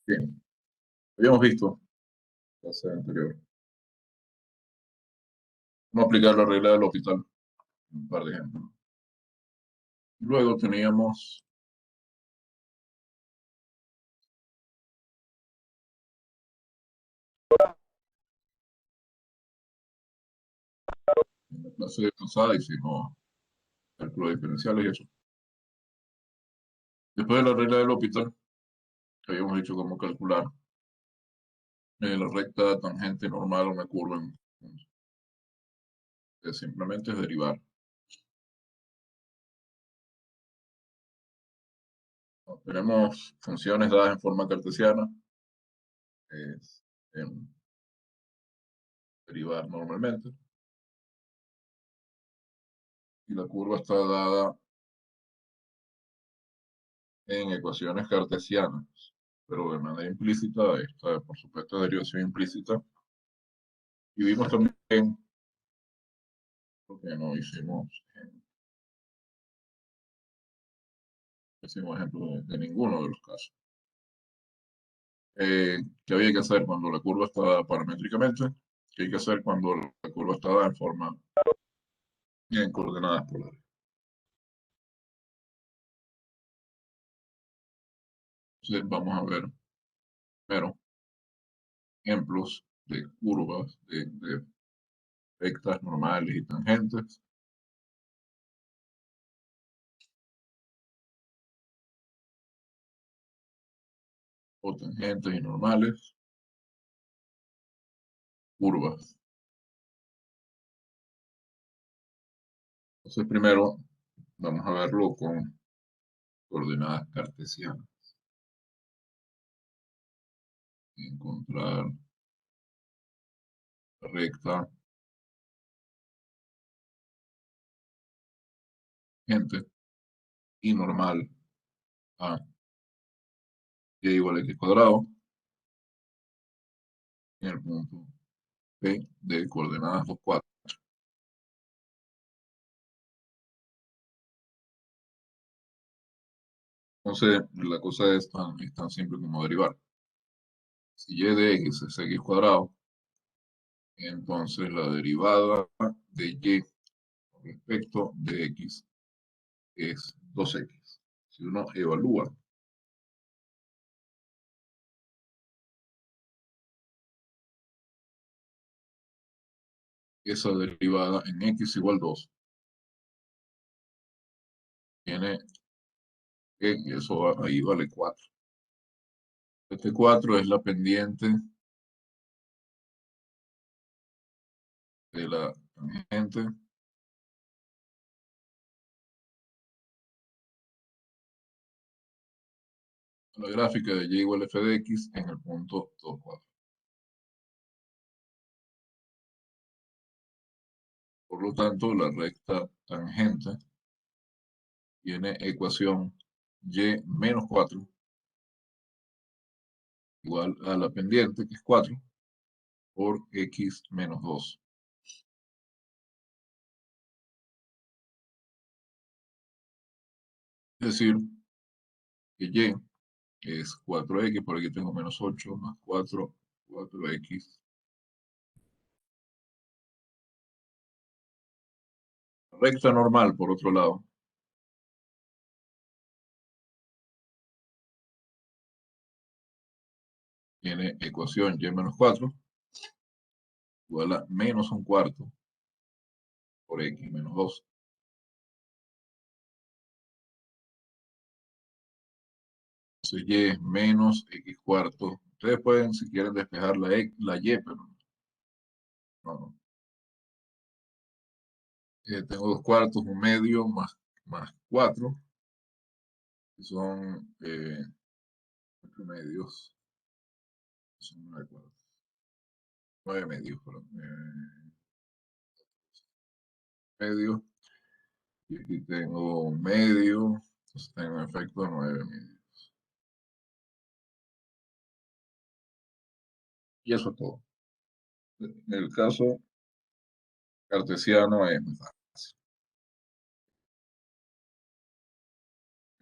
Bien, habíamos visto la clase anterior cómo aplicar la regla del hospital, un par de ejemplos. Luego teníamos en la clase pasada hicimos cálculos diferenciales y eso. Después de la regla del hospital, habíamos dicho cómo calcular la recta tangente normal a una curva que simplemente es derivar. Tenemos funciones dadas en forma cartesiana, es en derivar normalmente, y la curva está dada en ecuaciones cartesianas, pero de manera implícita, esta por supuesto derivación implícita. Y vimos también, porque no hicimos ejemplo de ninguno de los casos. ¿Qué había que hacer cuando la curva está paramétricamente? ¿Qué hay que hacer cuando la curva está en forma en coordenadas polares? Entonces vamos a ver primero ejemplos de curvas, de rectas normales y tangentes. O tangentes y normales, curvas. Entonces primero vamos a verlo con coordenadas cartesianas. Encontrar la recta gente y normal a y igual a x cuadrado en el punto P de coordenadas 2, 4. Entonces, la cosa es tan simple como derivar. Si y de x es x cuadrado, entonces la derivada de y respecto de x es 2x. Si uno evalúa esa derivada en x igual 2, tiene que eso ahí vale 4. Este 4 es la pendiente de la tangente a la gráfica de y igual f de x en el punto 2, 4. Por lo tanto, la recta tangente tiene ecuación y menos 4 igual a la pendiente, que es 4, por x menos 2. Es decir, que y es 4x, por aquí tengo menos 8, más 4, 4x. Recta normal, por otro lado, tiene ecuación y menos 4 igual a menos un cuarto por x menos 2. Entonces y es menos x cuarto. Ustedes pueden, si quieren, despejar la y, pero no. Tengo 2 cuartos, un medio, más 4, que son 8 medios, son 9 cuartos, 9 medios, perdón, medios, y aquí tengo un medio, entonces tengo en efecto 9 medios. Y eso es todo. En el caso cartesiano es muy fácil.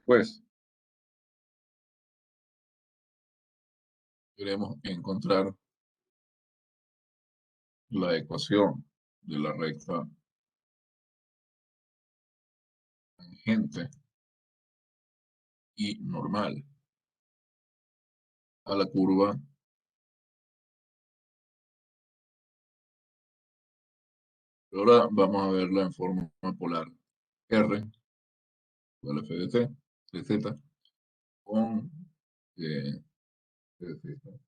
Pues, queremos encontrar la ecuación de la recta tangente y normal a la curva. Ahora vamos a verla en forma polar. R igual a f de t, de z, con eh, f de z,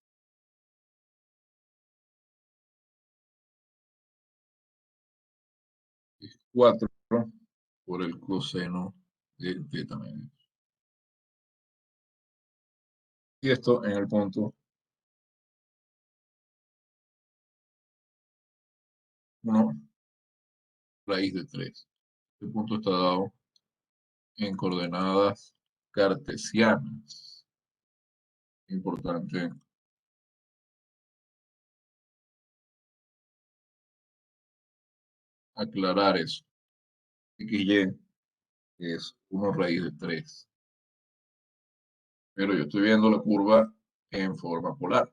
4 por el coseno de θ medio. Y esto en el punto 1 raíz de 3. Este punto está dado en coordenadas cartesianas. Importante aclarar eso. XY es 1 raíz de 3. Pero yo estoy viendo la curva en forma polar.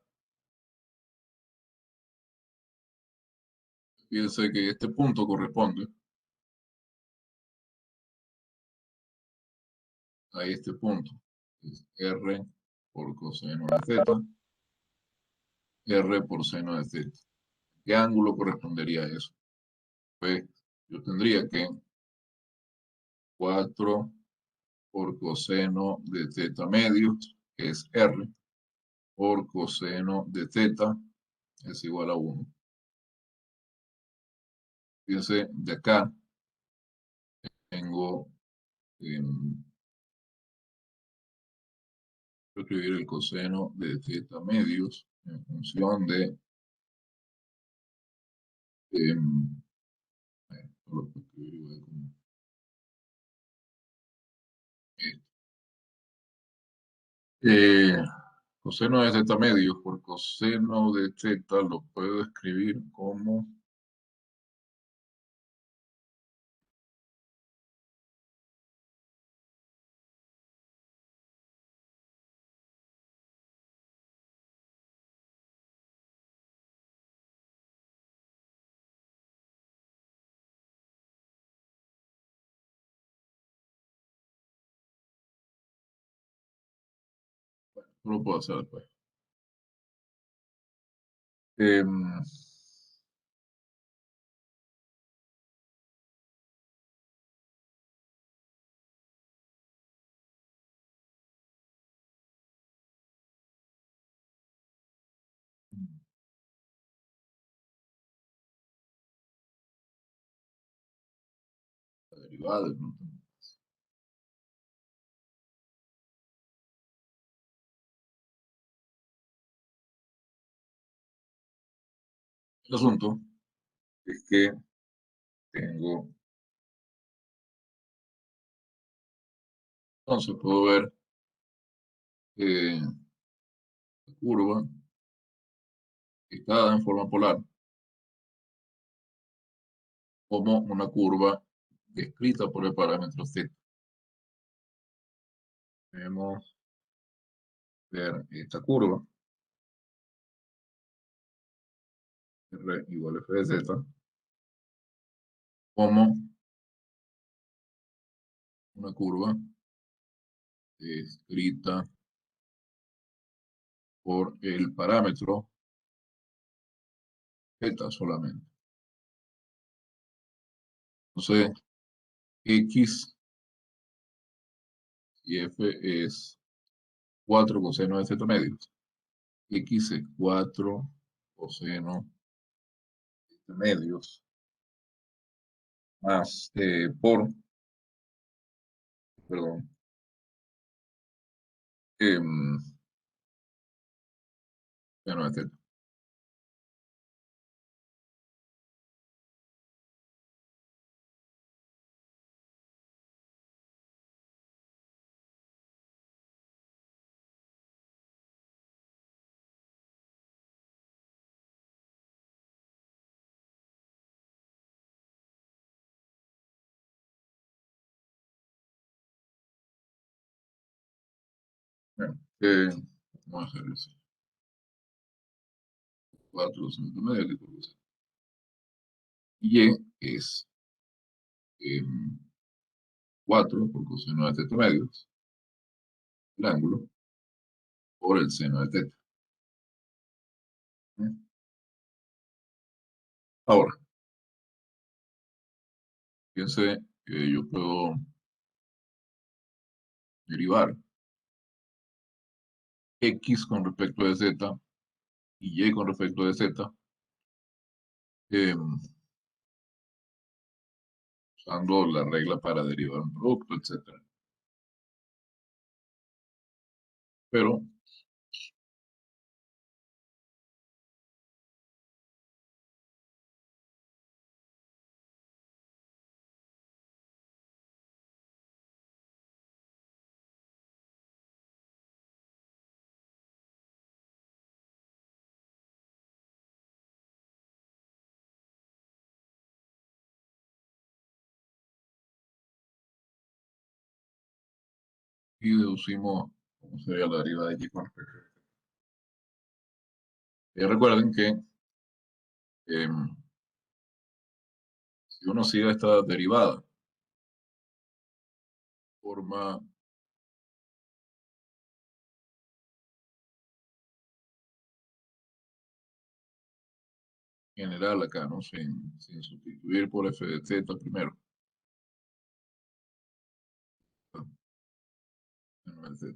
Fíjense que este punto corresponde a este punto. Es R por coseno de θ, R por seno de θ. ¿Qué ángulo correspondería a eso? Pues yo tendría que 4 por coseno de θ medio, que es R, por coseno de θ, es igual a 1. Fíjense, de acá tengo, escribir el coseno de θ medios en función de, em, lo puedo escribir igual como esto. Eh, Coseno de θ medios por coseno de θ lo puedo escribir como, no lo puedo hacer después. Em, la derivada, ¿no? El asunto es que tengo, entonces puedo ver la curva que está en forma polar como una curva descrita por el parámetro z. Debemos ver esta curva, R igual a f de z, como una curva descrita por el parámetro z solamente. Entonces, x y f es 4 coseno de z medios. X es 4 coseno de z medios más perdón, em, seno de z. Bueno, vamos a hacer eso. 4 coseno de medio aquí por coseno. Y es 4 por coseno de teta medios, el ángulo, por el seno de teta. ¿Eh? Ahora, fíjense que yo puedo derivar x con respecto de z y y con respecto de z, usando la regla para derivar un producto, etc. Pero y deducimos cómo sería la derivada de y con respecto a z. Recuerden que si uno sigue esta derivada, forma general acá, ¿no? Sin sustituir por f de z primero. Seno de z.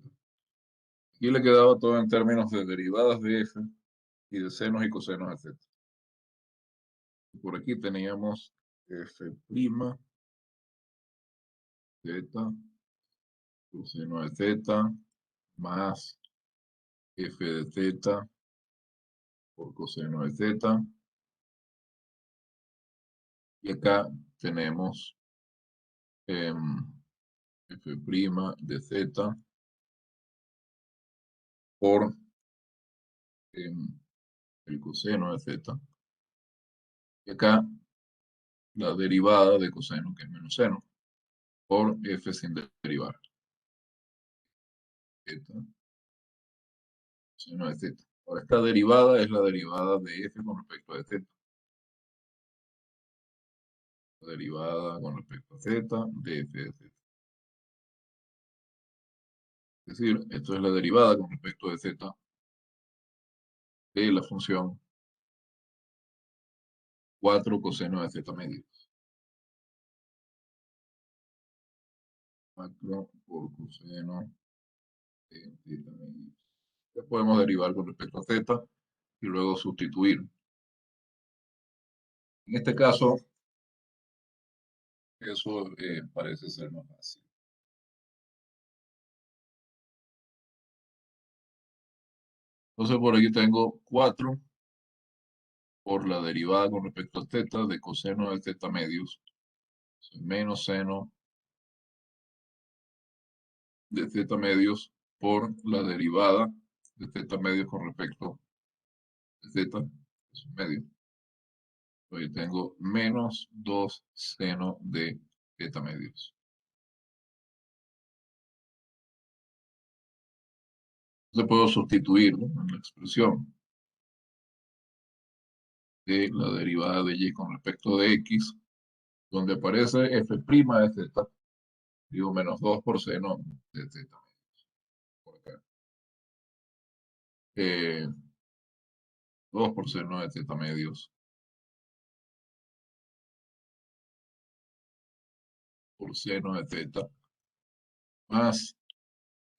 Aquí le quedaba todo en términos de derivadas de f y de senos y cosenos de z. Por aquí teníamos f' z coseno de z más f de z por coseno de z. Y acá tenemos f' de z por el coseno de z. Y acá la derivada de coseno, que es menos seno, por f sin derivar. Z, coseno de z. Ahora, esta derivada es la derivada de f con respecto a z. La derivada con respecto a z de f de z. Es decir, esto es la derivada con respecto de z de la función 4 coseno de z medio. 4 por coseno de z medio. Ya podemos derivar con respecto a z y luego sustituir. En este caso, eso parece ser más fácil. Entonces, por aquí tengo 4 por la derivada con respecto a z de coseno de z medios menos seno de z medios por la derivada de z medios con respecto a z, es un medio. Hoy tengo menos 2 seno de z medios. Entonces puedo sustituir, ¿no?, en la expresión de la derivada de y con respecto de x, donde aparece f' de z, digo menos 2 por seno de z medios. Por acá. 2 por seno de z medios por seno de z más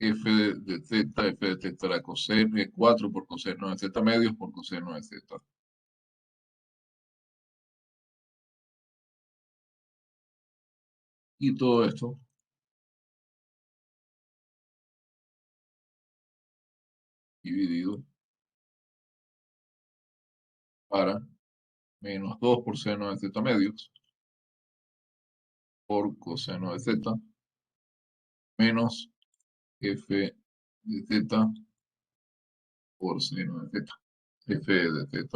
f de z, f de z la coseno, 4 por coseno de z medios por coseno de z. Y todo esto dividido para menos 2 por seno de z medios por coseno de z menos f de z por seno de z. F de z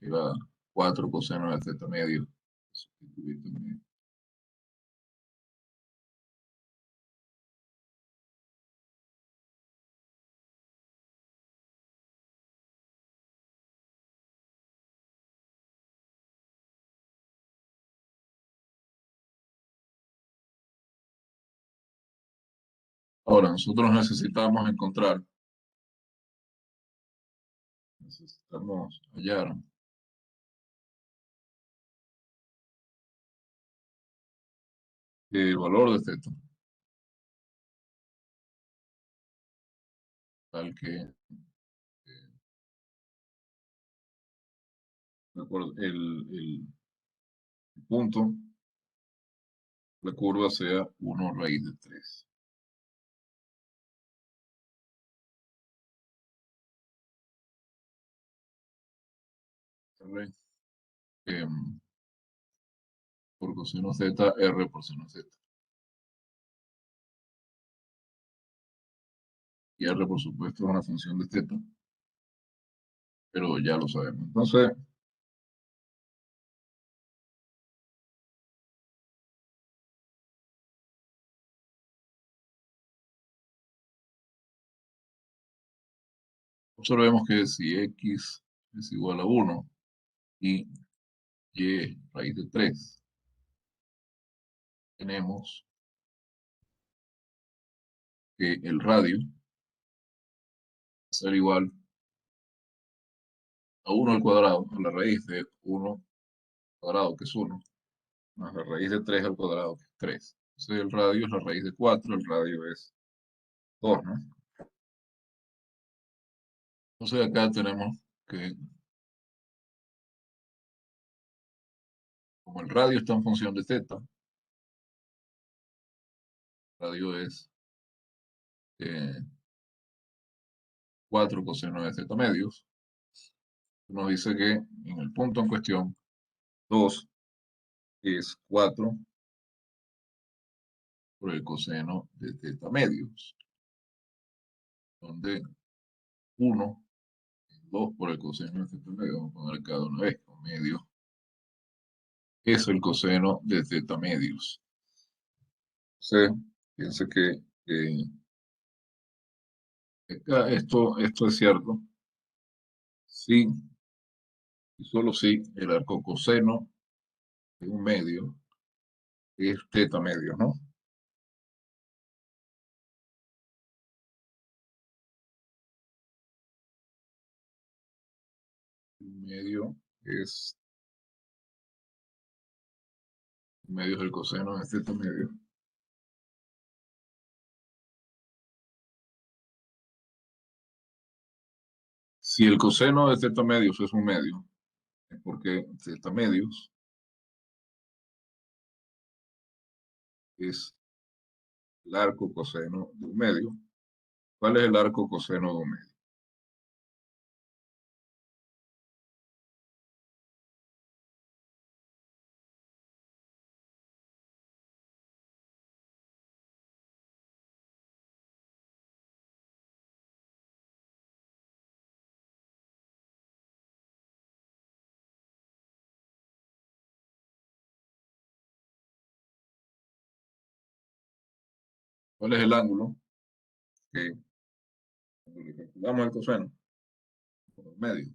era 4 coseno de z medio. Sustituir también. Ahora, nosotros necesitamos hallar el valor de θ, tal que, de acuerdo, el punto, la curva sea 1 raíz de 3. R, por coseno z, R por seno z. Y R, por supuesto, es una función de θ, pero ya lo sabemos. Entonces, observemos que si x es igual a 1 y y raíz de 3, tenemos que el radio va a ser igual a 1 al cuadrado, a la raíz de 1 cuadrado, que es 1, más la raíz de 3 al cuadrado, que es 3. Entonces el radio es la raíz de 4, el radio es 2, ¿no? Entonces acá tenemos que, como el radio está en función de θ, el radio es 4 coseno de θ medios. Nos dice que en el punto en cuestión, 2 es 4 por el coseno de θ medios, donde 1 es 2 por el coseno de θ medios. Vamos a poner cada una vez con medio. Es el coseno de θ medios. Entonces, piense que esto es cierto si y solo si el arco coseno de un medio es θ medios, ¿no? Un medio es el coseno de θ medios. Si el coseno de θ medios es un medio, es porque θ medios es el arco coseno de un medio. ¿Cuál es el arco coseno de un medio? ¿Cuál es el ángulo que cuando le calculamos el coseno por un medio?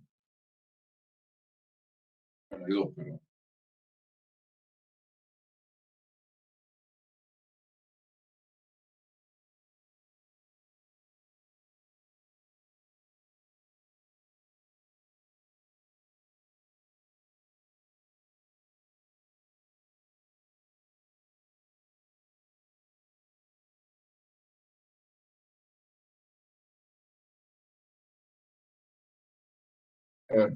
Bueno, hay dos, pero a ver,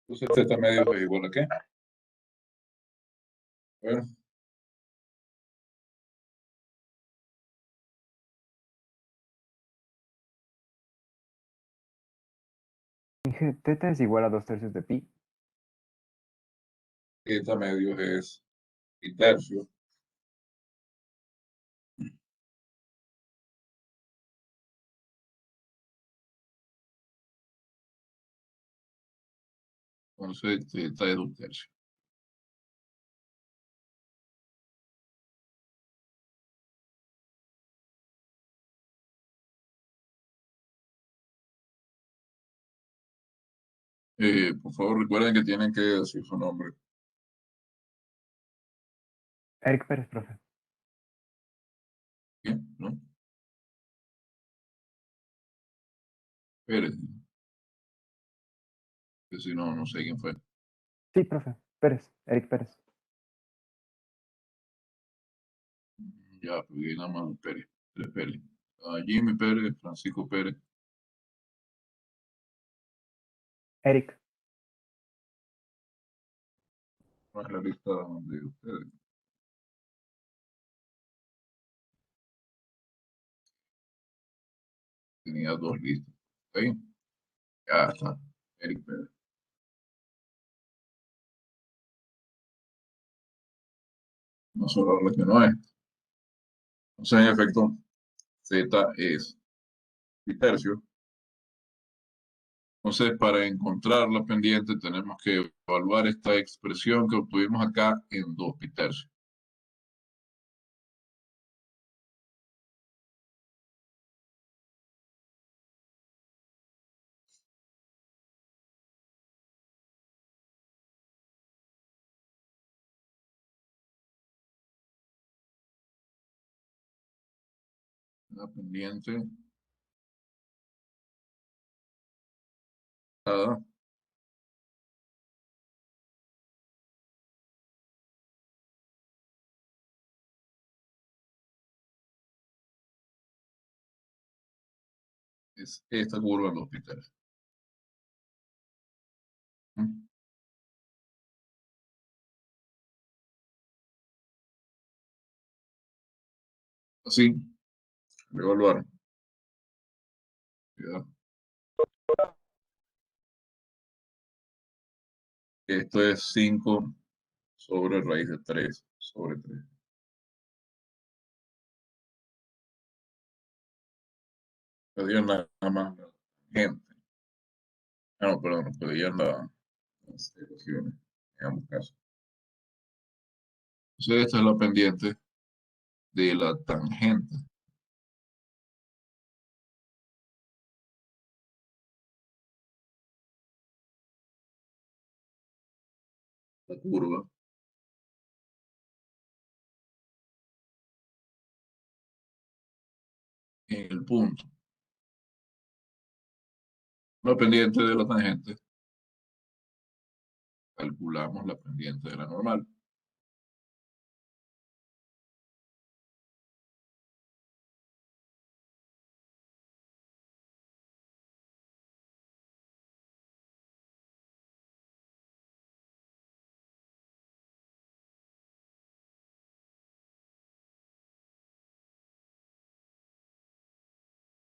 Entonces teta medio es igual a qué? Bueno, Dije, teta es igual a 2 tercios de pi. teta medio es pi tercio. Entonces teta es 2 tercios. Por favor, recuerden que tienen que decir su nombre. Eric Pérez, profe. ¿Bien? ¿No? Pérez, que si no, no sé quién fue. Sí, profe. Pérez. Eric Pérez. Ya, porque nada más Pérez. Pérez. Jimmy Pérez, Francisco Pérez. Eric. No es la lista de ustedes. Tenía dos listas. ¿Ok? Ya está. Eric Pérez. No solo lo que no es. Entonces, en efecto, Z es pi tercio. Entonces, para encontrar la pendiente, tenemos que evaluar esta expresión que obtuvimos acá en 2 pi tercio. La pendiente dada es esta curva en 2 pi tercio. ¿Mm? Así, evaluar. ¿Ya? Esto es 5 sobre raíz de 3 sobre 3. Pedían nada más la gente. Ah, no, perdón, pedían las ecuaciones en ambos casos. Entonces, esta es la pendiente de la tangente. La curva en el punto. La pendiente de la tangente, calculamos la pendiente de la normal.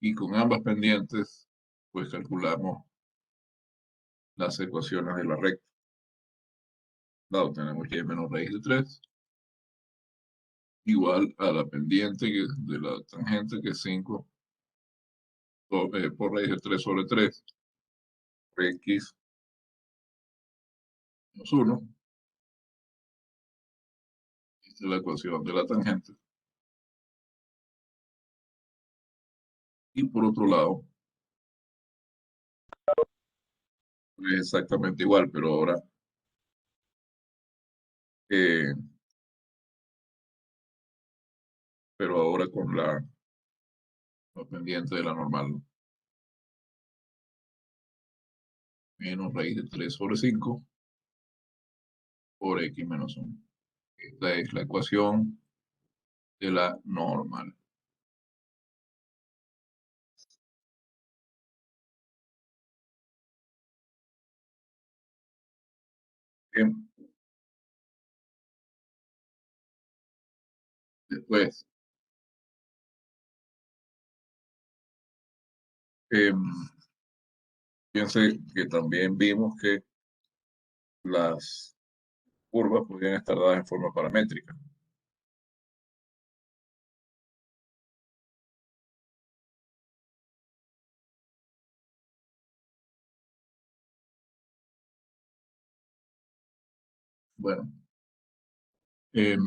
Y con ambas pendientes, pues calculamos las ecuaciones de la recta. Dado, tenemos y menos raíz de 3 igual a la pendiente de la tangente, que es 5 por raíz de 3 sobre 3 por x menos 1. Esta es la ecuación de la tangente. Y por otro lado, es exactamente igual, eh, pero ahora con la pendiente de la normal. Menos raíz de 3 sobre 5 por x menos 1. Esta es la ecuación de la normal. Después, em, fíjense que también vimos que las curvas podrían estar dadas en forma paramétrica. Bueno, em,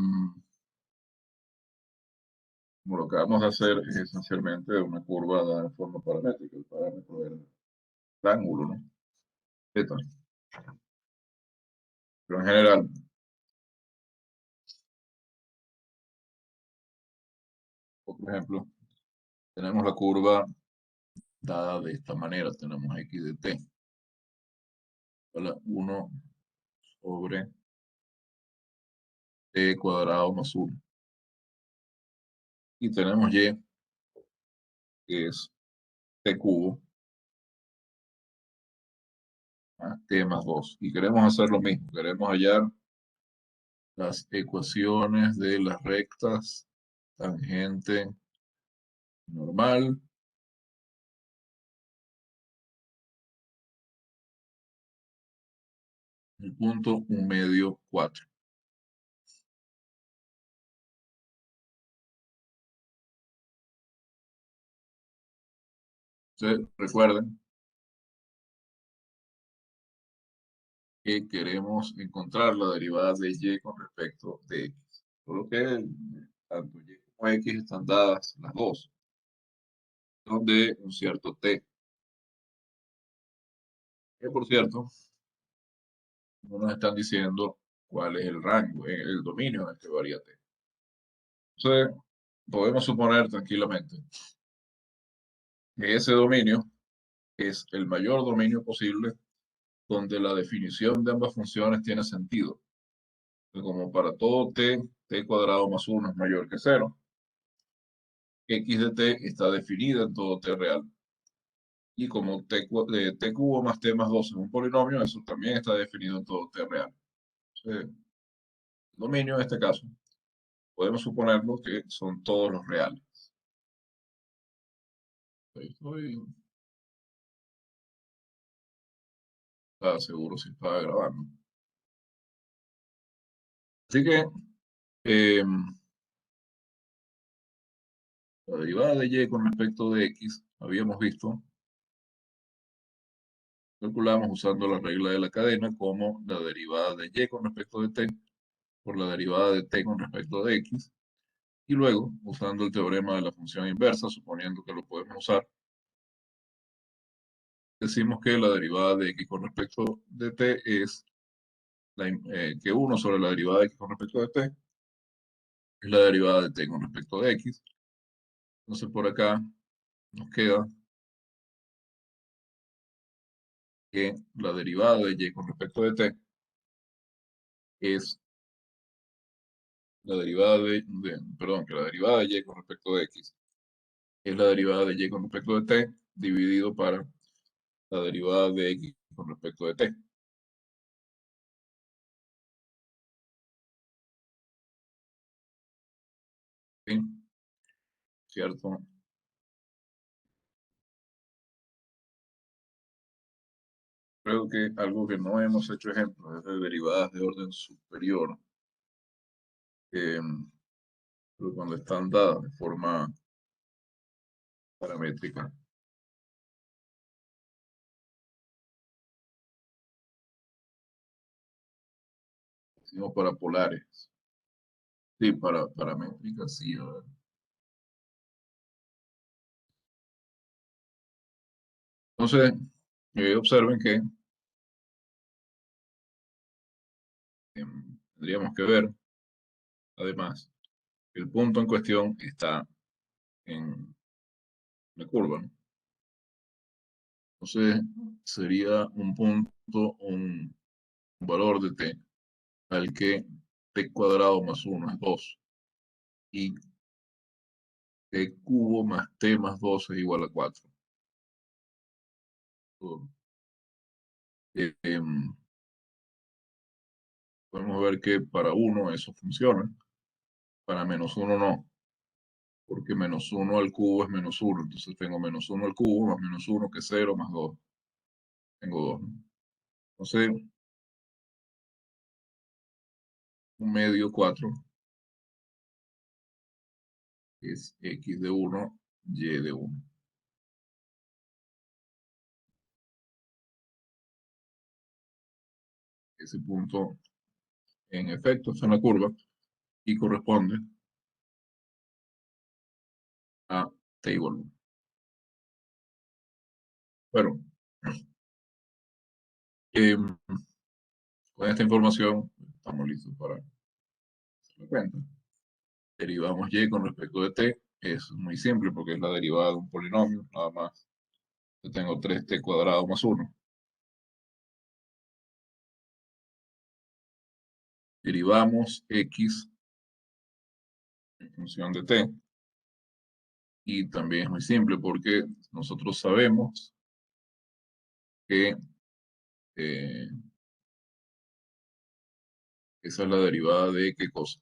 como lo que vamos a hacer es esencialmente una curva dada en forma paramétrica. El parámetro era el ángulo, ¿no? Theta. Pero en general, por ejemplo, tenemos la curva dada de esta manera. Tenemos x de t, igual a 1 sobre t cuadrado más 1. Y tenemos y, que es t cubo, más t más 2. Y queremos hacer lo mismo. Queremos hallar las ecuaciones de las rectas tangente normal, el punto 1 medio 4. Entonces, recuerden que queremos encontrar la derivada de y con respecto de x. Solo que tanto y como x están dadas las dos, son de un cierto t. Que por cierto, no nos están diciendo cuál es el rango, el dominio en el que varía t. Entonces, podemos suponer tranquilamente que ese dominio es el mayor dominio posible donde la definición de ambas funciones tiene sentido. Como para todo t, t cuadrado más 1 es mayor que 0, x de t está definida en todo t real. Y como t cubo más t más 2 es un polinomio, eso también está definido en todo t real. Entonces, el dominio en este caso, podemos suponerlo que son todos los reales. Estoy seguro si estaba grabando. Así que eh, la derivada de y con respecto de x, habíamos visto, calculamos usando la regla de la cadena como la derivada de y con respecto de t por la derivada de t con respecto de x. Y luego, usando el teorema de la función inversa, suponiendo que lo podemos usar, decimos que la derivada de x con respecto de t es que 1 sobre la derivada de x con respecto de t es la derivada de t con respecto de x. Entonces por acá nos queda que la derivada de y con respecto de t es la derivada perdón, que la derivada de y con respecto de x es la derivada de y con respecto de t dividido para la derivada de x con respecto de t. ¿Sí? ¿Cierto? Creo que algo que no hemos hecho ejemplo es de derivadas de orden superior, eh, pero cuando están dadas de forma paramétrica, decimos para polares. Sí, para paramétricas, sí. A ver. Entonces, observen que tendríamos que ver, además, que el punto en cuestión está en la curva, ¿no? Entonces, sería un punto, un valor de t al que t cuadrado más 1 es 2 y t cubo más t más 2 es igual a 4. Eh, em, podemos ver que para uno eso funciona, para menos uno no, porque menos uno al cubo es menos uno, entonces tengo menos uno al cubo más menos uno que es cero más dos, tengo dos, ¿no? Entonces, un medio 4 es x de uno y de uno. Ese punto, en efecto, está en la curva y corresponde a t igual a 1. Bueno, em, con esta información estamos listos para hacer la cuenta. Derivamos y con respecto de t. Es muy simple porque es la derivada de un polinomio, nada más. Yo tengo 3t cuadrado más 1. Derivamos x en función de t. Y también es muy simple porque nosotros sabemos que eh, esa es la derivada de qué cosa.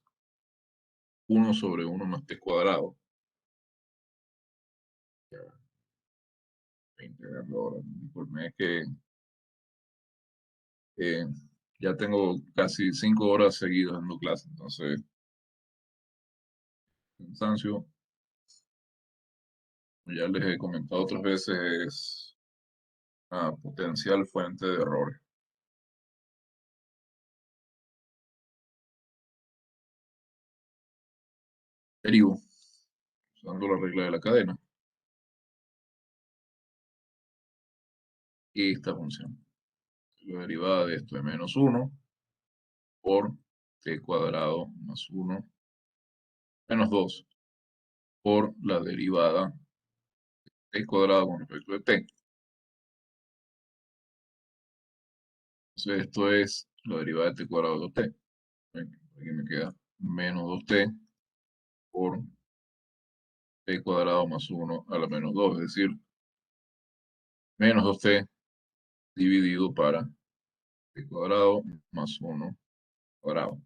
1 sobre 1 más t cuadrado. Ya, estoy integrando ahora. Disculpen, es que eh, ya tengo casi 5 horas seguidas dando clase, entonces, cansancio, como ya les he comentado otras veces, es una potencial fuente de errores. Derivo, usando la regla de la cadena, y esta función. La derivada de esto es menos 1 por t cuadrado más 1 menos 2 por la derivada de t cuadrado con respecto de t. Entonces esto es la derivada de t cuadrado de 2t. Aquí me queda menos 2t por t cuadrado más 1 a la menos 2, es decir, menos 2t dividido para t cuadrado más 1 cuadrado.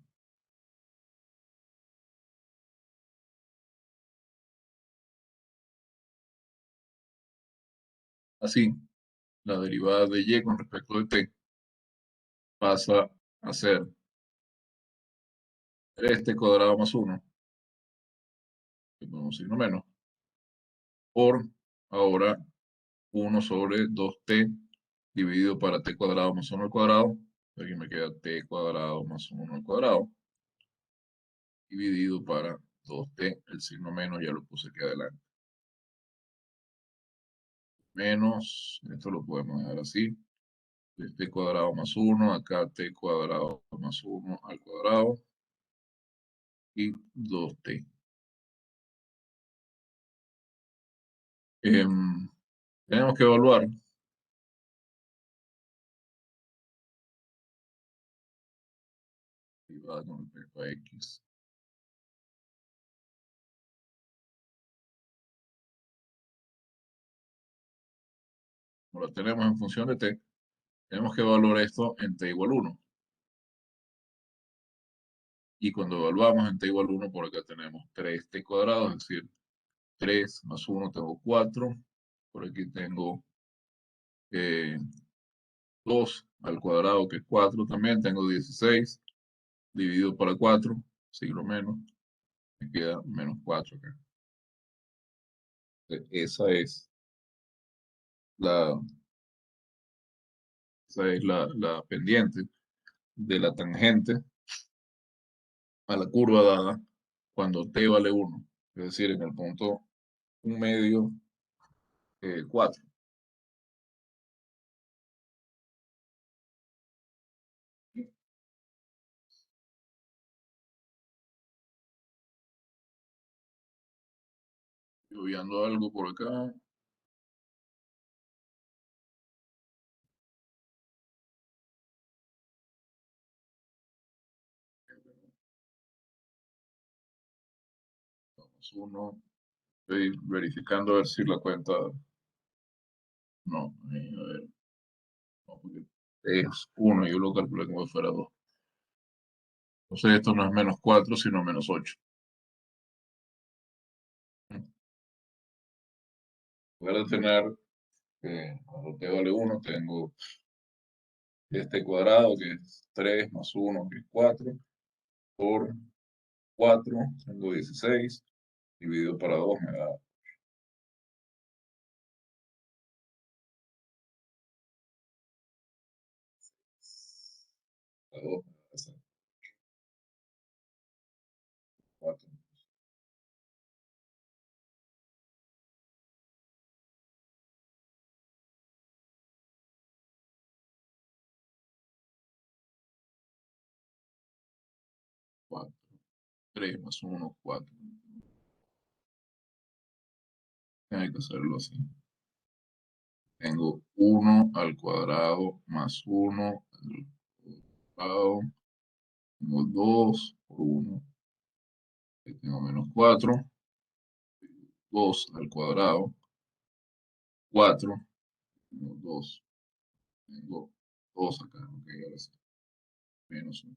Así, la derivada de y con respecto de t pasa a ser 3t cuadrado más 1, que ponemos signo menos, por ahora 1 sobre 2t dividido para t cuadrado más 1 al cuadrado. Aquí me queda t cuadrado más 1 al cuadrado dividido para 2t, el signo menos ya lo puse aquí adelante. Menos, esto lo podemos dejar así, t cuadrado más 1, acá t cuadrado más 1 al cuadrado y 2t. Tenemos que evaluar derivada con respecto a x. Como la tenemos en función de t, tenemos que evaluar esto en t igual 1. Y cuando evaluamos en t igual 1, por acá tenemos 3t cuadrado, es decir, 3 más 1 tengo 4. Por aquí tengo 2 al cuadrado, que es 4 también. Tengo 16 dividido para 4, siglo menos. Me queda menos 4 acá. Esa es la, la pendiente de la tangente a la curva dada cuando t vale 1. Es decir, en el punto 1 medio 4. Estoy viendo algo por acá. Vamos 1. Estoy verificando a ver si la cuenta. No, a ver. No, porque es 1, yo lo calculé como si fuera 2. Entonces esto no es menos 4, sino menos 8. En lugar de tener cuando t vale 1, tengo este cuadrado que es 3 más 1, que es 4, por 4, tengo 16, dividido para 2 me da 2, 4, 4, 3 más 1, 4. Hay que hacerlo así. Tengo 1 al cuadrado más 1 al cuadrado. Tengo 2 por 1. Tengo menos 4. 2 al cuadrado. 4. Tengo 2. Tengo 2 acá. Ok, ahora sí. Menos 1.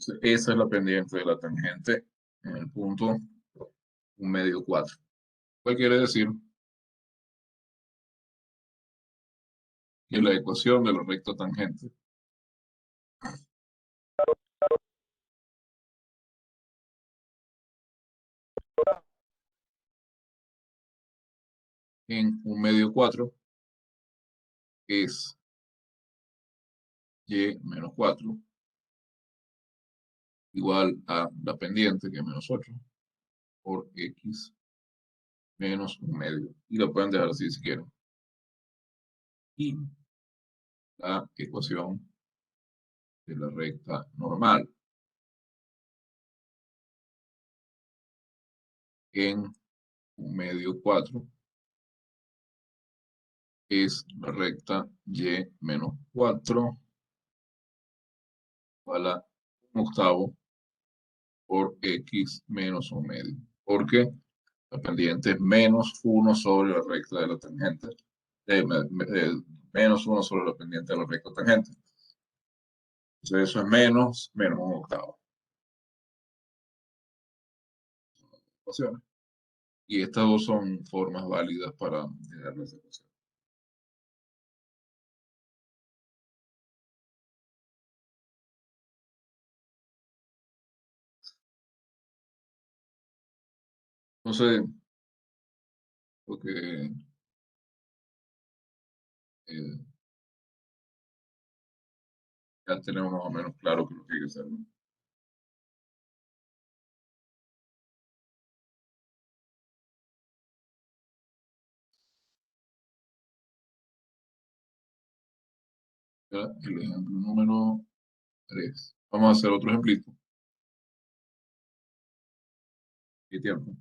Entonces, esa es la pendiente de la tangente en el punto 1 medio 4. ¿Cuál quiere decir? Que la ecuación de la recta tangente en 1 medio 4 es y menos 4 igual a la pendiente, que es menos 8, por x menos 1 medio. Y lo pueden dejar así si quieren. Y la ecuación de la recta normal en 1 medio 4 es la recta y menos 4 igual a 1 octavo por x menos 1 medio. Porque la pendiente es menos 1 sobre la recta de la tangente. Menos 1 sobre la pendiente de la recta tangente. Entonces eso es menos 1 octavo. Ecuaciones. Y estas dos son formas válidas para llegar a esa ecuación. Entonces, lo que eh, ya tenemos más o menos claro que lo que hay que hacer, ¿no? Ya, el ejemplo número 3. Vamos a hacer otro ejemplito. ¿Qué tiempo?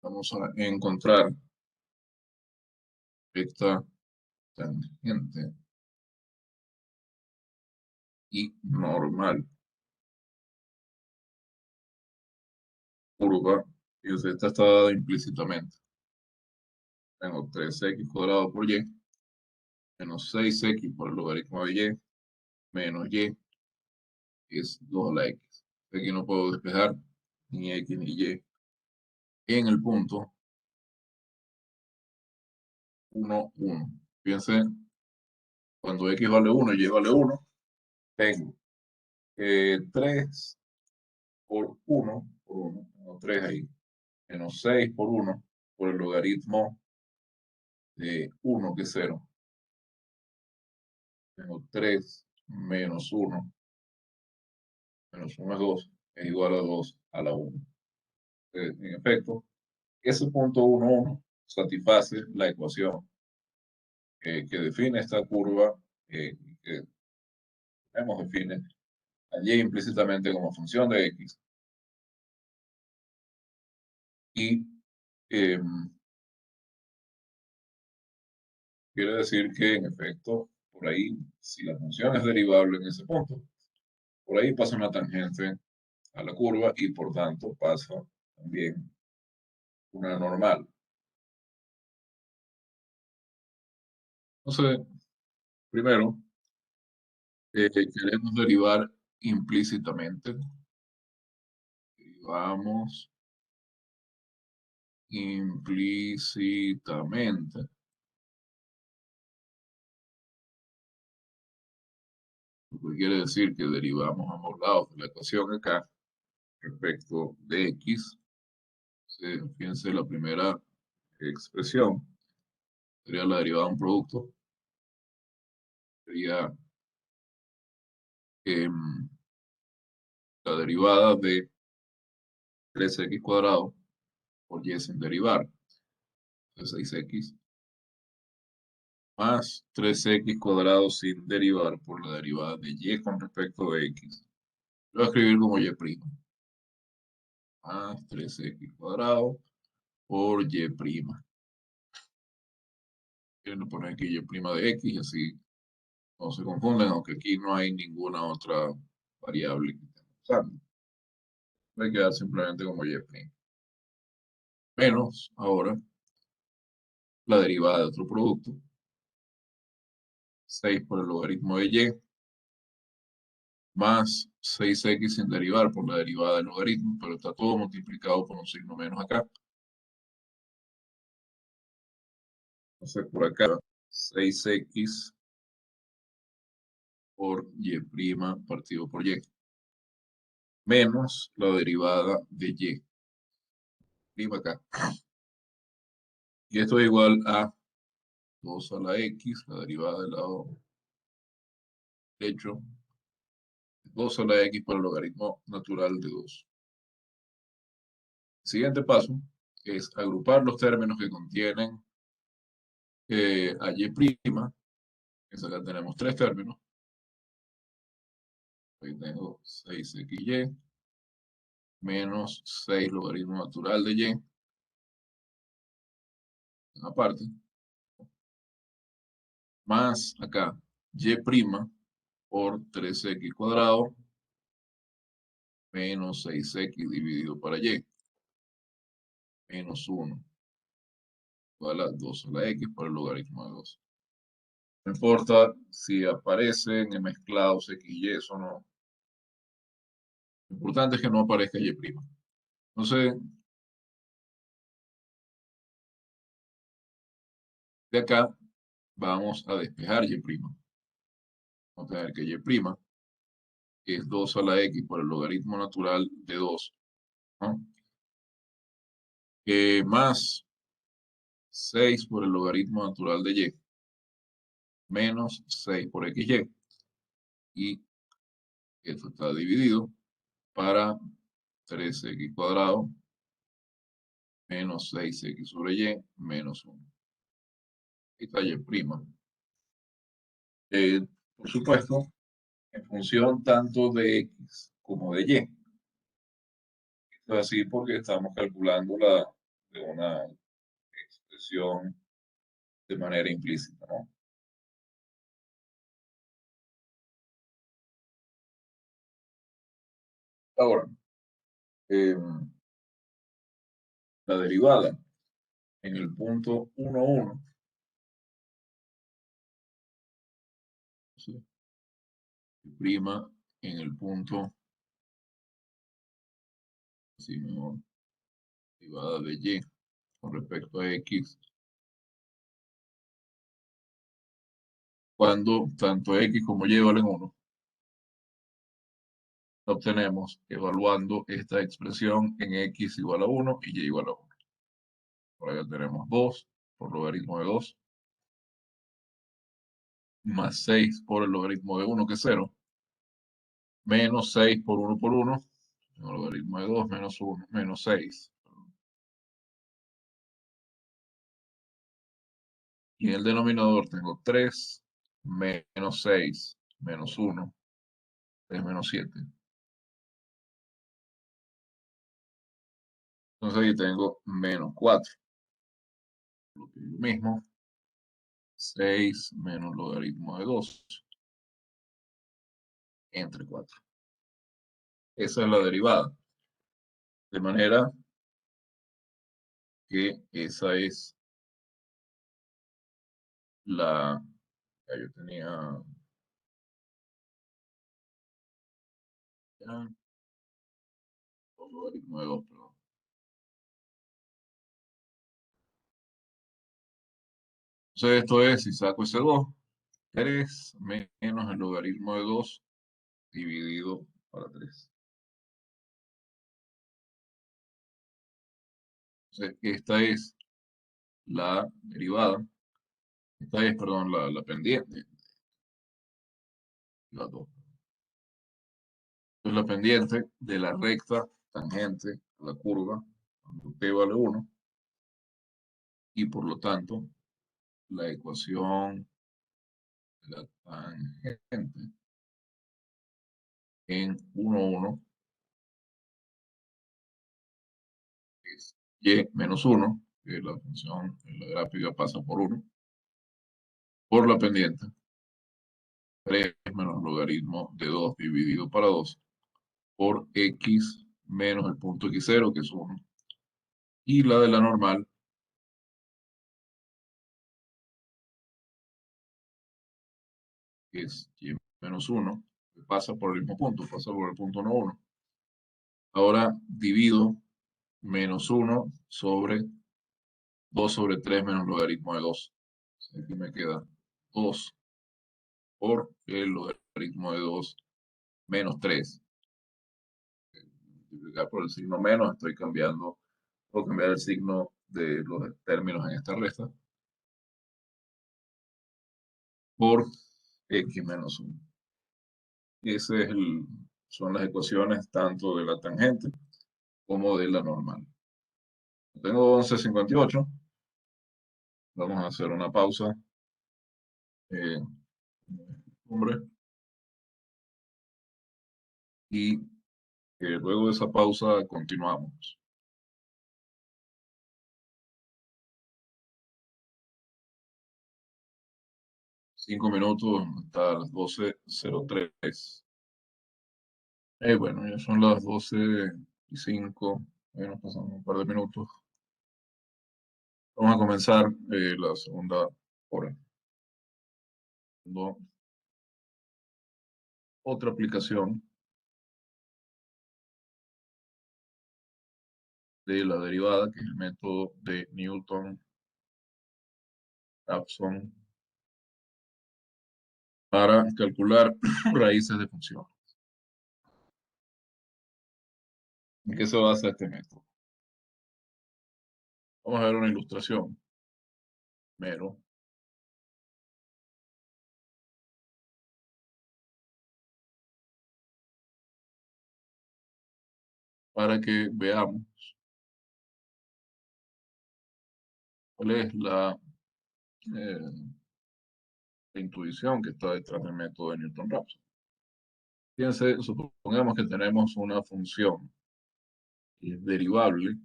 Vamos a encontrar recta tangente y normal. Curva. Y esta está dada implícitamente. Tengo 3x cuadrado por y menos 6x por el logaritmo de y menos y es 2 a la x. Aquí no puedo despejar ni x ni y en el punto 1, 1. Piensen, cuando x vale 1 y y vale 1, tengo 3 por 1, tengo 3 ahí, menos 6 por 1, por el logaritmo de 1, que es 0. Tengo 3 menos 1, menos 1 es 2, es igual a 2 a la 1. En efecto, ese punto 1, 1 satisface la ecuación que define esta curva, que hemos define allí implícitamente como función de x. Y eh, quiere decir que, en efecto, por ahí, si la función es derivable en ese punto, por ahí pasa una tangente a la curva y, por tanto, pasa también una normal. Entonces, primero, queremos derivar implícitamente. Derivamos implícitamente. Lo que quiere decir que derivamos ambos lados de la ecuación acá respecto de x. Fíjense, la primera expresión sería la derivada de un producto. Sería em, la derivada de 3x cuadrado por y sin derivar, de 6x, más 3x cuadrado sin derivar por la derivada de y con respecto de x. Lo voy a escribir como y primo, más 3x cuadrado por y prima. Quieren poner aquí y prima de x y así no se confunden, aunque aquí no hay ninguna otra variable que estemos usando. Va a quedar simplemente como y prima. Menos, ahora, la derivada de otro producto, 6 por el logaritmo de y, más 6x sin derivar por la derivada del logaritmo, pero está todo multiplicado por un signo menos acá. Entonces por acá, 6x por y' partido por y, menos la derivada de y, prima acá. Y esto es igual a 2 a la x, la derivada del lado derecho, 2 a la x por el logaritmo natural de 2. El siguiente paso es agrupar los términos que contienen a y', acá tenemos tres términos. Ahí tengo 6xy menos 6 logaritmo natural de y, en la parte, más acá y' por 3x cuadrado menos 6x dividido para y, menos 1, igual a 2 a la x por el logaritmo de 2. No importa si aparecen mezclados x y, eso no. Lo importante es que no aparezca y'. Entonces, de acá vamos a despejar y'. Vamos a tener que y' es 2 a la x por el logaritmo natural de 2, ¿no? Más 6 por el logaritmo natural de y, menos 6 por xy. Y esto está dividido para 3x cuadrado menos 6x sobre y menos 1. Ahí está y'. Por supuesto, en función tanto de x como de y. Esto es así porque estamos calculando de una expresión de manera implícita, ¿no? Ahora, eh, la derivada en el punto 1, 1, ¿sí? Prima en el punto, si no, derivada de y con respecto a x, cuando tanto x como y valen 1, obtenemos evaluando esta expresión en x igual a 1 y y igual a 1. Por acá tenemos 2 por logaritmo de 2, más 6 por el logaritmo de 1, que es 0, menos 6 por 1 por 1, el logaritmo de 2, menos 1, menos 6. Y en el denominador tengo 3 menos 6 menos 1 es menos 7. Entonces aquí tengo menos 4. Lo mismo, 6 menos logaritmo de 2 entre 4. Esa es la derivada. De manera que esa es la Ya yo tenía ya, dos logaritmos de 2, perdón. Entonces esto es, si saco ese 2, 3 menos el logaritmo de 2 dividido para 3. Entonces esta es la derivada, esta es, perdón, la pendiente, la 2. Es la pendiente de la recta tangente a la curva cuando t vale 1 y por lo tanto la ecuación de la tangente en 1, 1 es y menos 1, que la función en la gráfica pasa por 1, por la pendiente 3 menos logaritmo de 2 dividido para 2 por x menos el punto x0, que es 1, y la de la normal que es y menos 1, que pasa por el mismo punto, pasa por el punto 1, 1. Ahora divido menos 1 sobre 2 sobre 3 menos logaritmo de 2. Aquí me queda 2 por el logaritmo de 2 menos 3. Multiplicar por el signo menos, estoy cambiando, puedo cambiar el signo de los términos en esta resta por x menos 1. Ese es son las ecuaciones tanto de la tangente como de la normal. Tengo 11:58. Vamos a hacer una pausa. Eh, hombre, y luego de esa pausa continuamos. 5 minutos hasta las 12:03. Bueno, ya son las 12:05. Nos pasamos un par de minutos. Vamos a comenzar la segunda hora. Otra aplicación de la derivada, que es el método de Newton-Raphson para calcular raíces de funciones. ¿En qué se basa este método? Vamos a ver una ilustración. Primero, para que veamos cuál es eh, la intuición que está detrás del método de Newton-Raphson. Fíjense, supongamos que tenemos una función que es derivable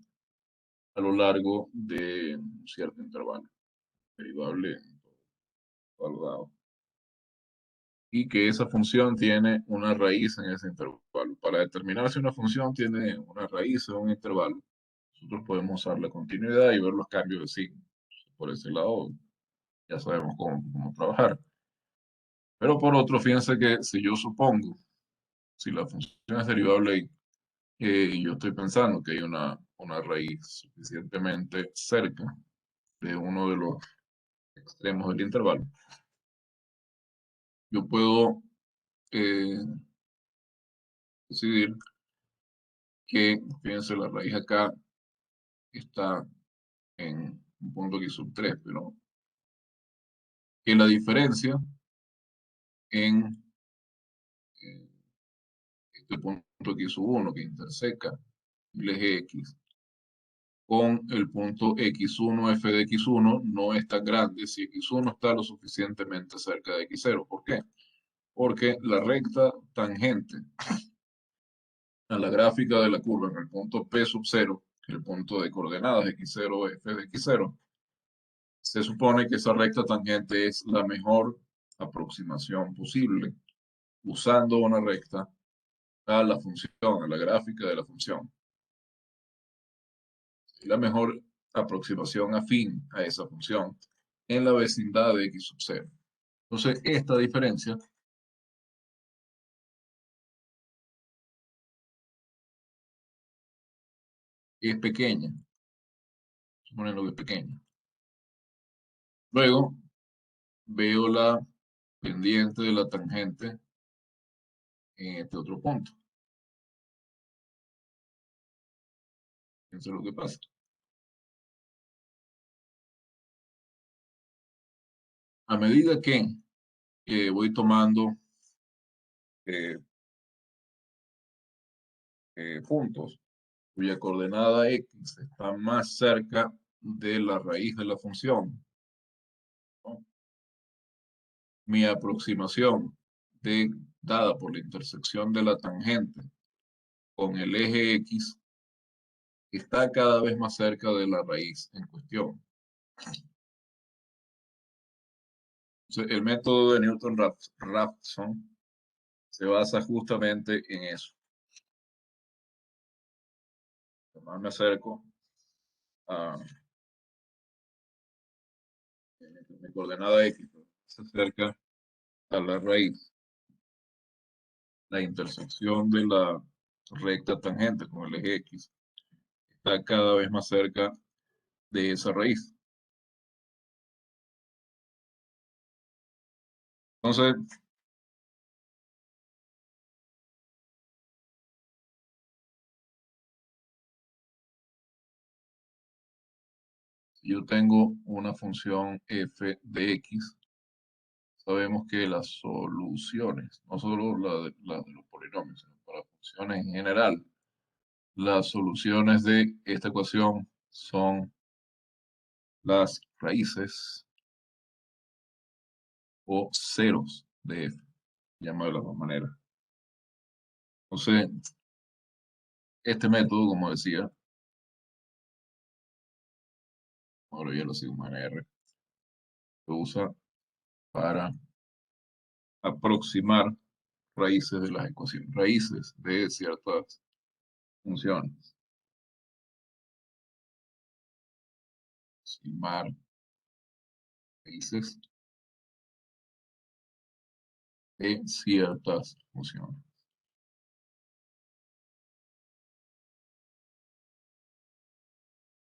a lo largo de un cierto intervalo, derivable valorado, y que esa función tiene una raíz en ese intervalo. Para determinar si una función tiene una raíz en un intervalo, nosotros podemos usar la continuidad y ver los cambios de signo. Por ese lado, ya sabemos cómo trabajar. Pero por otro, fíjense que si yo supongo, si la función es derivable y yo estoy pensando que hay una raíz suficientemente cerca de uno de los extremos del intervalo, yo puedo eh, decidir que, fíjense, la raíz acá está en un punto aquí sub 3, pero que la diferencia en eh, este punto aquí sub 1 que interseca el eje X con el punto X1 f de X1 no es tan grande si X1 está lo suficientemente cerca de X0. ¿Por qué? Porque la recta tangente a la gráfica de la curva en el punto P sub 0, el punto de coordenadas X0, f de X0, se supone que esa recta tangente es la mejor aproximación posible usando una recta a la función, a la gráfica de la función. Es la mejor aproximación afín a esa función en la vecindad de x sub 0. Entonces, esta diferencia es pequeña, suponiendo que es pequeña. Luego, veo la pendiente de la tangente en este otro punto. Eso es lo que pasa. A medida que voy tomando eh, puntos cuya coordenada x está más cerca de la raíz de la función, ¿no? Mi aproximación dada por la intersección de la tangente con el eje x está cada vez más cerca de la raíz en cuestión. Entonces, el método de Newton-Raphson se basa justamente en eso. Más me acerco a mi coordenada x, se acerca a la raíz, la intersección de la recta tangente con el eje x está cada vez más cerca de esa raíz. Entonces, si yo tengo una función f de x, sabemos que las soluciones, no solo la de los polinomios, sino para funciones en general, las soluciones de esta ecuación son las raíces o ceros de f, llama de las dos maneras. Entonces, este método, como decía, ahora ya lo sigma R, se usa para aproximar raíces de las ecuaciones, raíces de ciertas funciones. Aproximar raíces de ciertas funciones.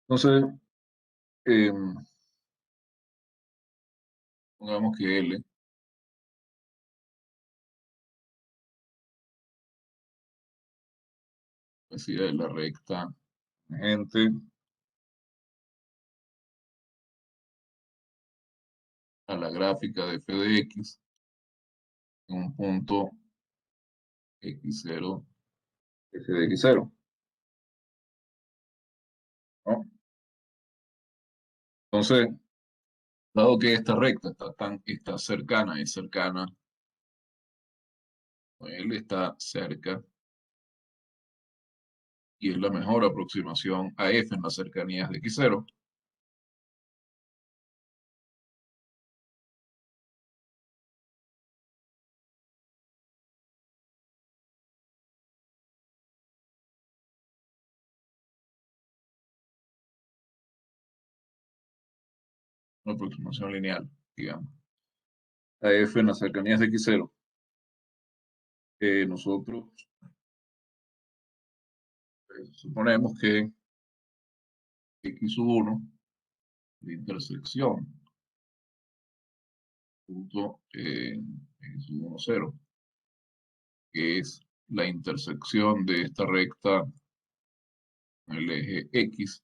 Entonces, eh, pongamos que L decía la recta tangente a la gráfica de f de x en un punto x0, f de x0, ¿no? Entonces, dado que esta recta está cercana, es cercana, L está cerca y es la mejor aproximación a f en las cercanías de x0. Una aproximación lineal, digamos, a f en las cercanías de x0. Nosotros suponemos que x1, de intersección, punto x1, 0, que es la intersección de esta recta con el eje x,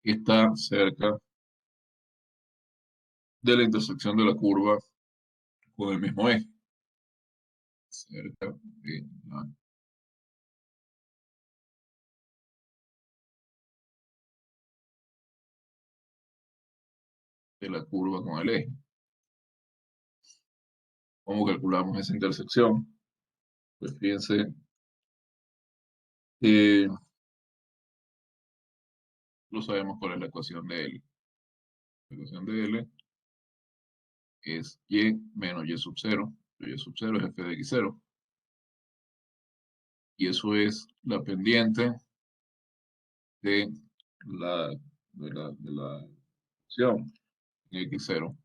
está cerca de la intersección de la curva con el mismo eje, cerca de la curva con el eje. ¿Cómo calculamos esa intersección? Pues fíjense, lo sabemos cuál es la ecuación de L. La ecuación de L es y menos y sub 0. Y sub 0 es f de x0. Y eso es la pendiente de la de la función en x0,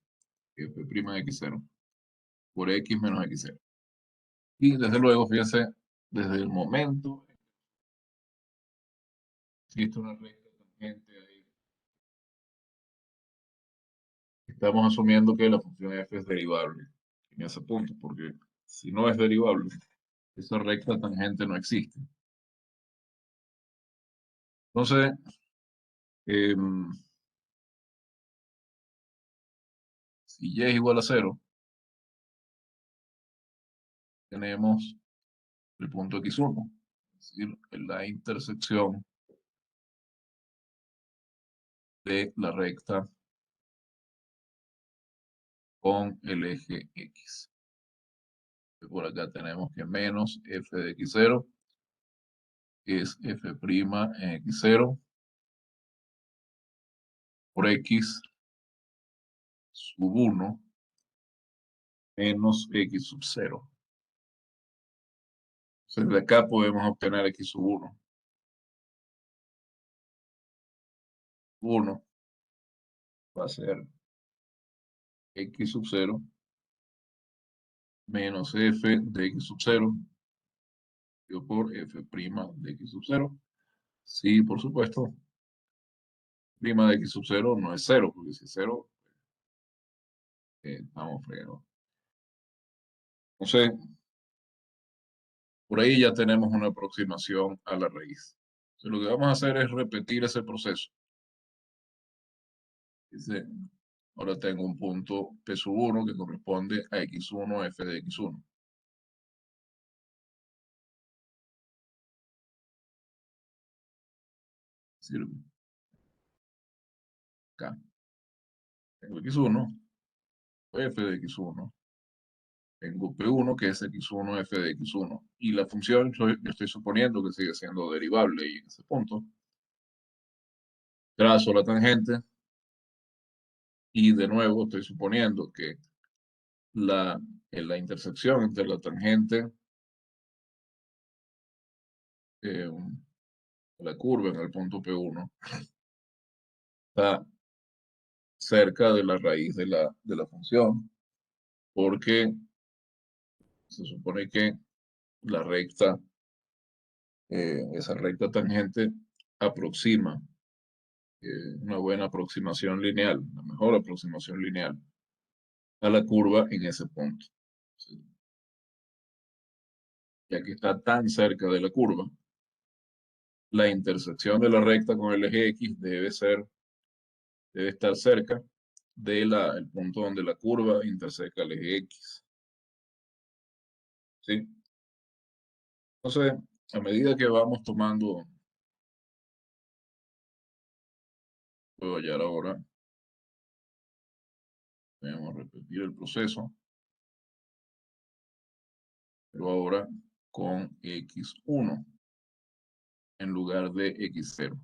f' en x0, por x menos x0. Y desde luego, fíjense, desde el momento en que existe una recta tangente ahí, estamos asumiendo que la función f es derivable en ese punto, porque si no es derivable, esa recta tangente no existe. Entonces, si y es igual a 0, tenemos el punto x1, es decir, la intersección de la recta con el eje x. Por acá tenemos que menos f de x0 es f' en x0 por x sub 1 menos x sub 0. Entonces, de acá podemos obtener x sub 1. 1 va a ser x sub 0 menos f de x sub 0 por f' de x sub 0. Sí, por supuesto, prima de x sub 0 no es 0, porque si es 0, estamos fregados. Entonces, por ahí ya tenemos una aproximación a la raíz. Entonces, lo que vamos a hacer es repetir ese proceso. Dice, ahora tengo un punto P sub 1 que corresponde a x1 f de x1. Es decir, acá tengo x1, f de x1. Tengo P1 que es x1 f de x1. Y la función yo estoy suponiendo que sigue siendo derivable y en ese punto. Trazo la tangente y de nuevo estoy suponiendo que la intersección entre la tangente eh, la curva en el punto P1 está cerca de la raíz de la función, porque se supone que la recta, esa recta tangente aproxima, una buena aproximación lineal, la mejor aproximación lineal a la curva en ese punto. Sí. Ya que está tan cerca de la curva, la intersección de la recta con el eje X debe estar cerca del punto donde la curva interseca el eje X. ¿Sí? Entonces, a medida que vamos tomando, puedo hallar ahora, vamos a repetir el proceso, pero ahora con x1 en lugar de x0.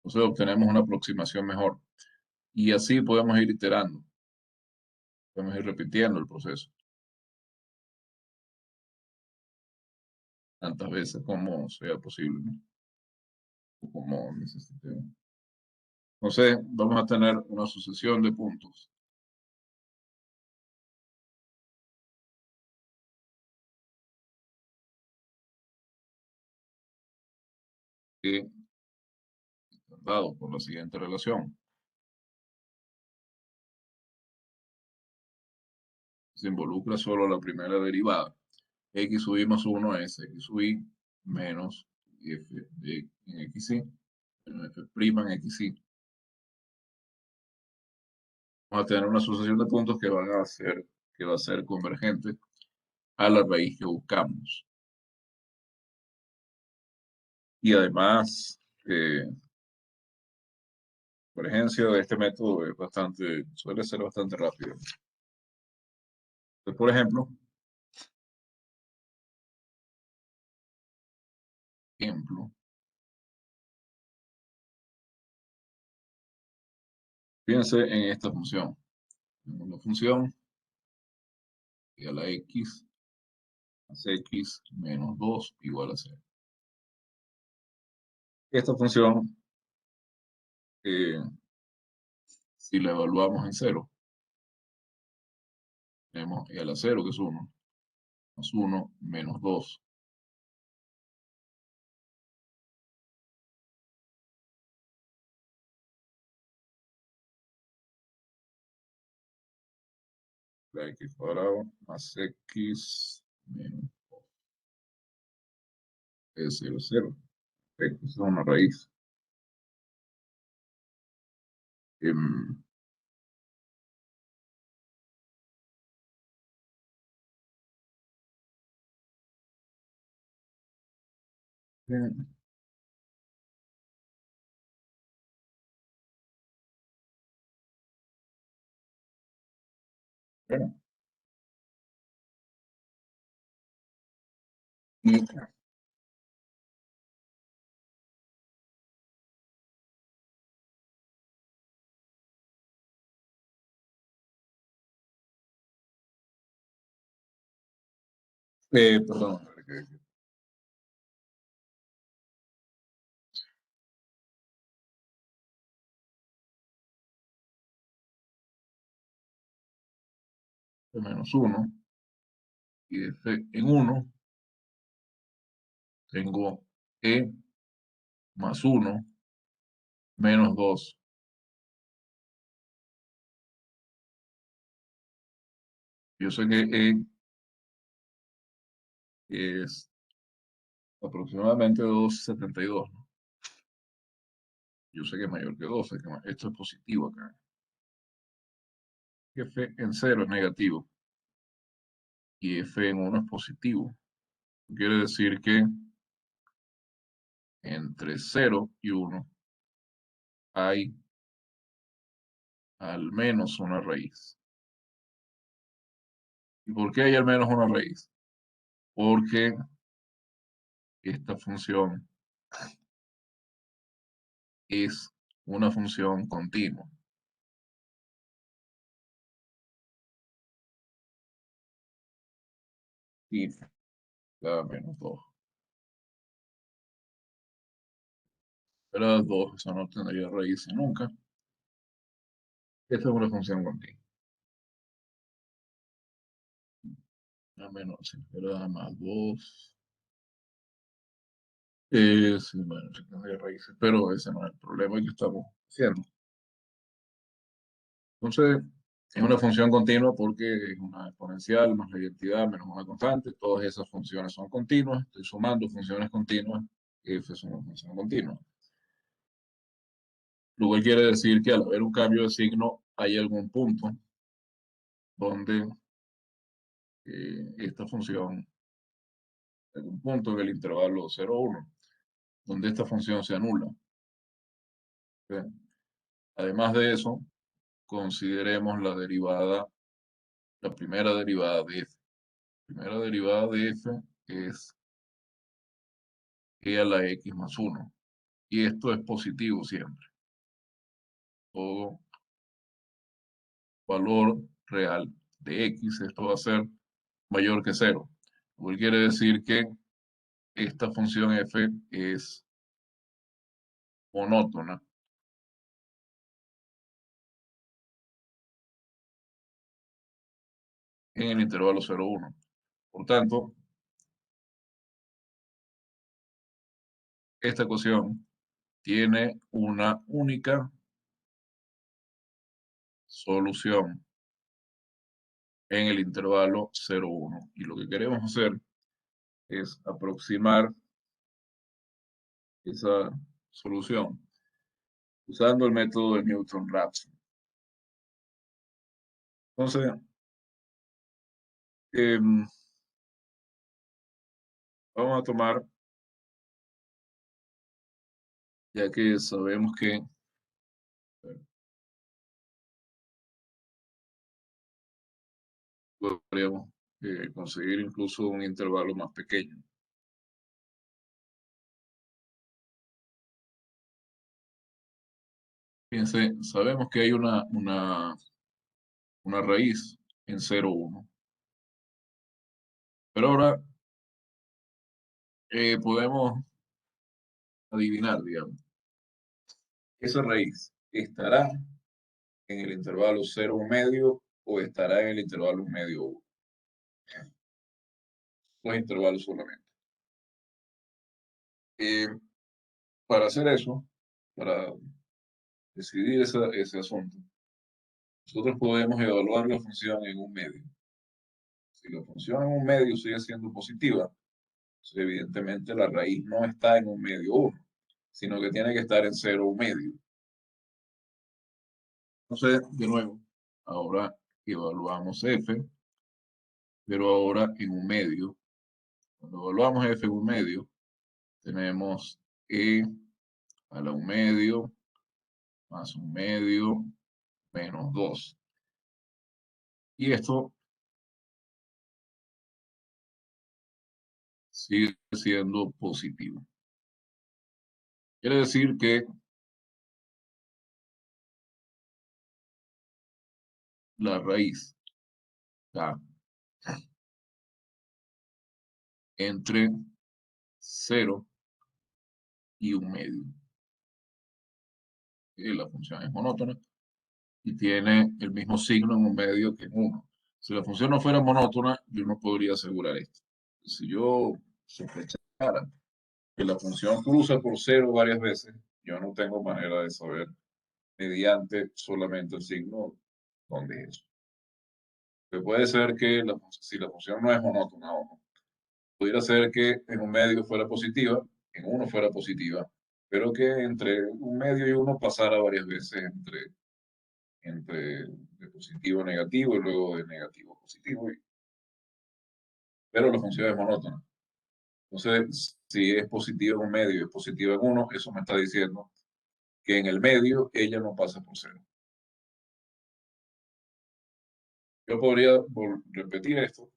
Entonces obtenemos una aproximación mejor. Y así podemos ir iterando, podemos ir repitiendo el proceso tantas veces como sea posible, ¿no? O como necesitemos. Entonces vamos a tener una sucesión de puntos que están dados por la siguiente relación. Se involucra solo la primera derivada. X sub i más 1 es x sub i menos f de en xy menos f' en xy. Vamos a tener una sucesión de puntos que va a ser convergente a la raíz que buscamos. Y además, por ejemplo, este método suele ser bastante rápido. Entonces, por ejemplo, fíjense en esta función. Tenemos la función y a la x más x menos 2 igual a 0. Esta función eh, si la evaluamos en cero, tenemos e a la cero, que es 1, más 1 menos 2. La x cuadrado más x menos es 0, 0. X es una raíz. Em, em, bueno, y, perdón, menos 1 y de f en 1 tengo e más 1 menos 2. Yo sé que es aproximadamente 2,72, ¿no? Yo sé que es mayor que 2, sé que esto es positivo acá. F en cero es negativo y F en 1 es positivo. Quiere decir que entre 0 y 1 hay al menos una raíz. ¿Y por qué hay al menos una raíz? Porque esta función es una función continua. Y da menos 2. Pero 2, eso no tendría raíces nunca. Esta es una función continua. A menos, si fuera más 2. Sí, bueno, sí tendría raíces, pero ese no es el problema que estamos haciendo. Entonces, es una función continua porque es una exponencial más la identidad menos una constante. Todas esas funciones son continuas. Estoy sumando funciones continuas. F es una función continua. Lo cual quiere decir que al haber un cambio de signo, hay algún punto donde esta función, algún punto en el intervalo 0,1, donde esta función se anula. ¿Sí? Además de eso, consideremos la derivada, la primera derivada de f. La primera derivada de f es e a la x más 1. Y esto es positivo siempre. Todo valor real de x, esto va a ser mayor que 0. Lo cual quiere decir que esta función f es monótona en el intervalo 0,1. Por tanto, esta ecuación tiene una única solución en el intervalo 0,1. Y lo que queremos hacer es aproximar esa solución usando el método de Newton-Raphson. Entonces, vamos a tomar, ya que sabemos que podríamos conseguir incluso un intervalo más pequeño. Fíjense, sabemos que hay una raíz en 0,1. Pero ahora podemos adivinar, digamos, esa raíz. estará en el intervalo 0,1 medio o estará en el intervalo 1 medio 1. Los intervalos solamente. Eh, para hacer eso, para decidir ese asunto, nosotros podemos evaluar la función en un medio. Si la función en un medio sigue siendo positiva, pues evidentemente la raíz no está en 1 medio 1, sino que tiene que estar en 0,1 medio. Entonces, de nuevo, ahora evaluamos f, pero ahora en un medio. Cuando evaluamos f en un medio, tenemos e a la 1 medio más 1 medio menos 2. Y esto sigue siendo positivo. Quiere decir que la raíz está entre 0 y 1 medio. Y la función es monótona y tiene el mismo signo en 1 medio que en 1. Si la función no fuera monótona, yo no podría asegurar esto. Si yo sospechara que la función cruza por 0 varias veces, yo no tengo manera de saber mediante solamente el signo dónde es eso. Que puede ser que si la función no es monótona o no, pudiera ser que en 1 medio fuera positiva, en 1 fuera positiva, pero que entre 1 medio y 1 pasara varias veces entre de positivo a negativo y luego de negativo a positivo, pero la función es monótona. Entonces, si es positiva en 1 medio y es positiva en 1, eso me está diciendo que en el medio ella no pasa por 0. Yo podría repetir esto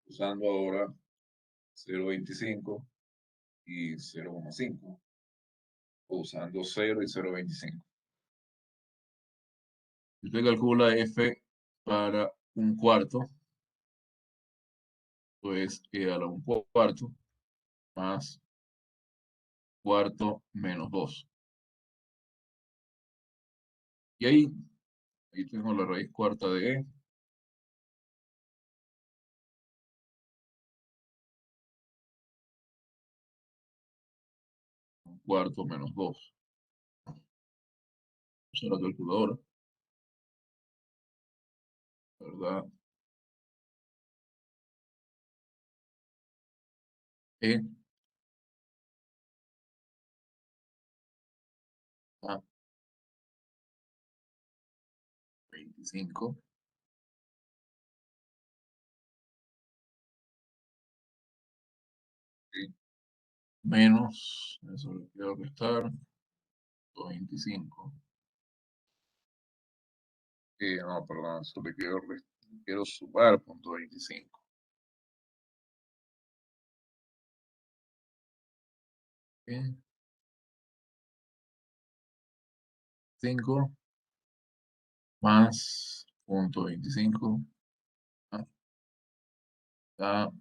usando ahora 0,25 y 0,5, usando 0 y 0,25. Si usted calcula f para un cuarto, pues e a la 1/4 más cuarto menos 2. Y ahí tengo la raíz cuarta de e. Un cuarto menos 2. Usa la calculadora, ¿verdad? E a 25 y menos, eso le quiero restar, 25. No, perdón, eso le quiero sumar 0,25. E 5 más 0,25 da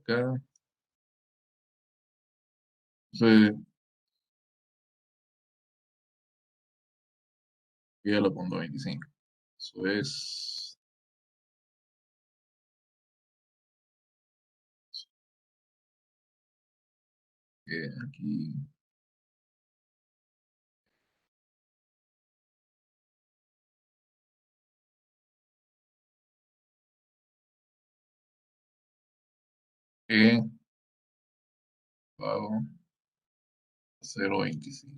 acá. Entonces, ya lo pongo 25. Eso es aquí. E pago 0,25.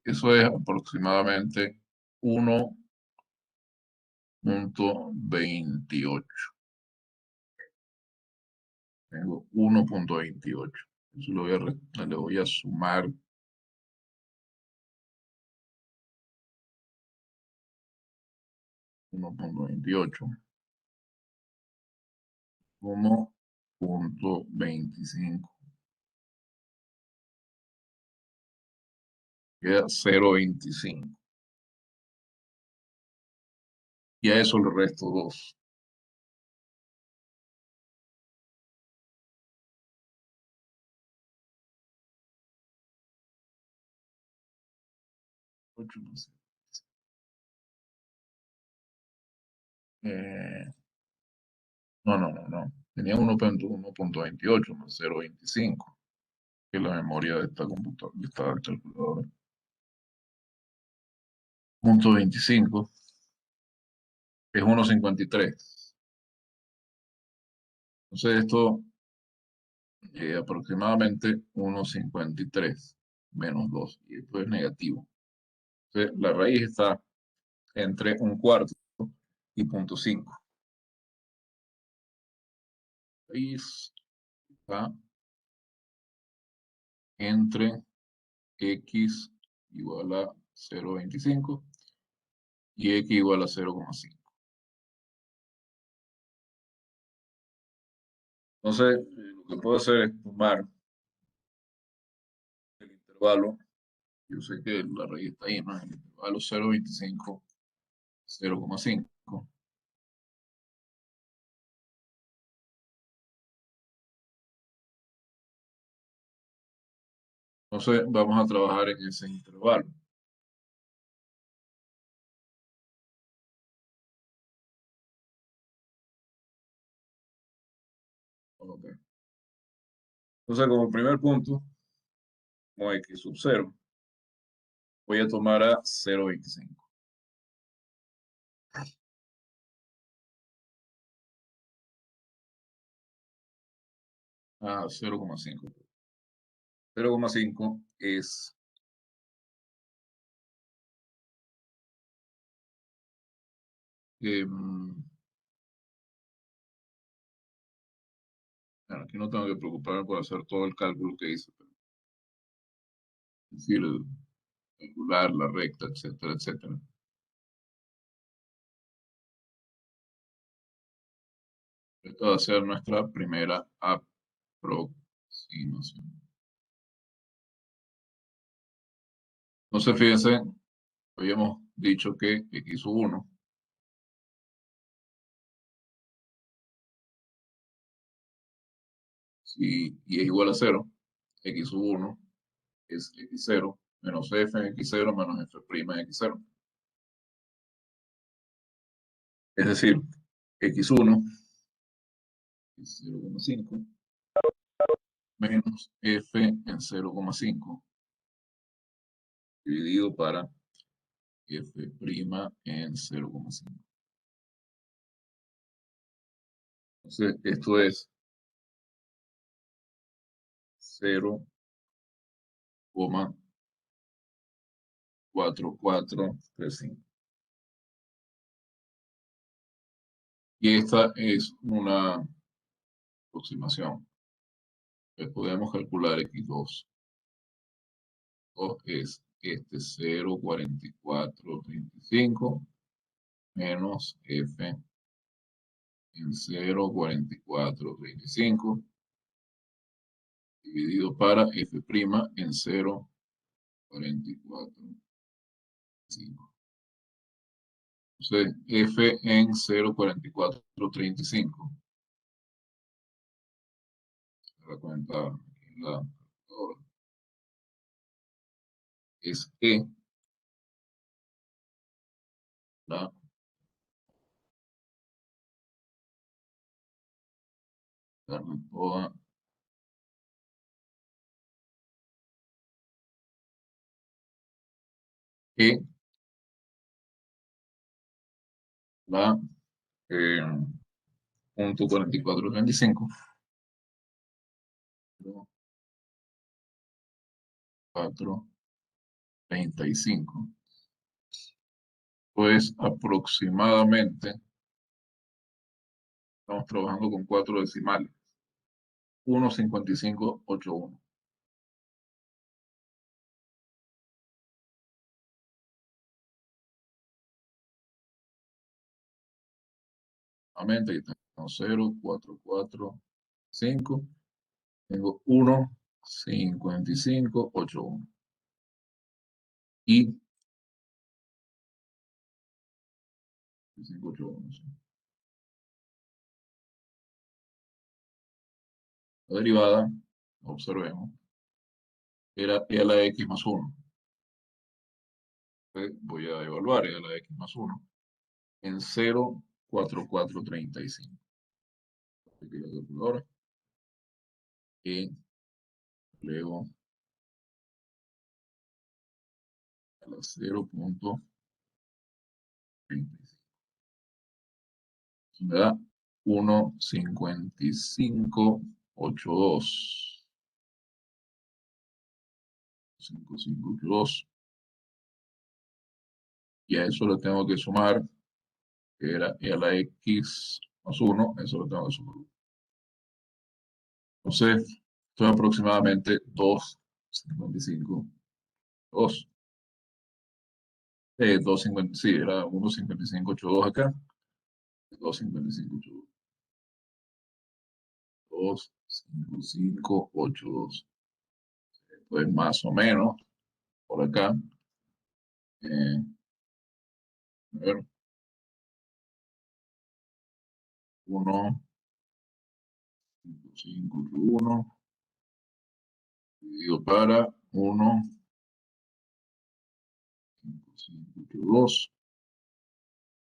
Eso es aproximadamente 1,28. Tengo 1,28. Eso le voy a sumar 1.28, 1.25, queda 0.25. Y a eso le resto 2. 8 más. No. Tenía 1.28 más 0.25, que es la memoria de esta computadora, de esta calculadora. 0.25 es 1.53. Entonces esto aproximadamente 1.53 menos 2. Y esto es negativo. Entonces la raíz está entre 1/4 y 0.5. Raíz está entre x igual a 0.25 y x igual a 0,5. Entonces, lo que puedo hacer es tomar el intervalo. Yo sé que la raíz está ahí, ¿no? El intervalo 0.25, 0,5. Entonces, vamos a trabajar en ese intervalo. Ok. Entonces, como primer punto, como x sub 0, voy a tomar a 0.25. A 0,5. 0,5 es bueno, aquí no tengo que preocuparme por hacer todo el cálculo que hice, pero es decir, el angular, la recta, etcétera, etcétera. Esta va a ser nuestra primera aproximación. Entonces, fíjense, habíamos dicho que x sub 1 y es igual a 0, x sub 1 es x0 menos f en x0 menos f' en x0. Es decir, x1 es 0,5 menos f en 0,5 dividido para f' en 0,5. Entonces, esto es 0,4435. Y esta es una aproximación. Entonces, podemos calcular x2. 2 es este 0,4435 menos f en 0,4435 dividido para f' en 0,4435. Entonces, f en 0,4435. La cuenta aquí en la calculadora es e, la darle toda e, la punto 4435. 435. Pues aproximadamente estamos trabajando con 4 decimales. 1,5581. Nuevamente, aquí tengo 0, 4, 4, 5. Tengo 1, 55, 8, 1. Y 5, 8, 1. Sí. La derivada, observemos, era e a la x más 1. Voy a evaluar e a la x más 1 en 0, 4, 4, 35. Aquí la calculadora. Y luego a la 0.35. Me da 1,5582. 5582. Y a eso le tengo que sumar, que era e a la x más 1, eso lo tengo que sumar. Entonces, esto es aproximadamente 2,55. 2. 2,50, sí, era 1,5582 acá. 2,5582. 2,5582. Pues más o menos, por acá. A ver, 1,5581 dividido para 1,5582.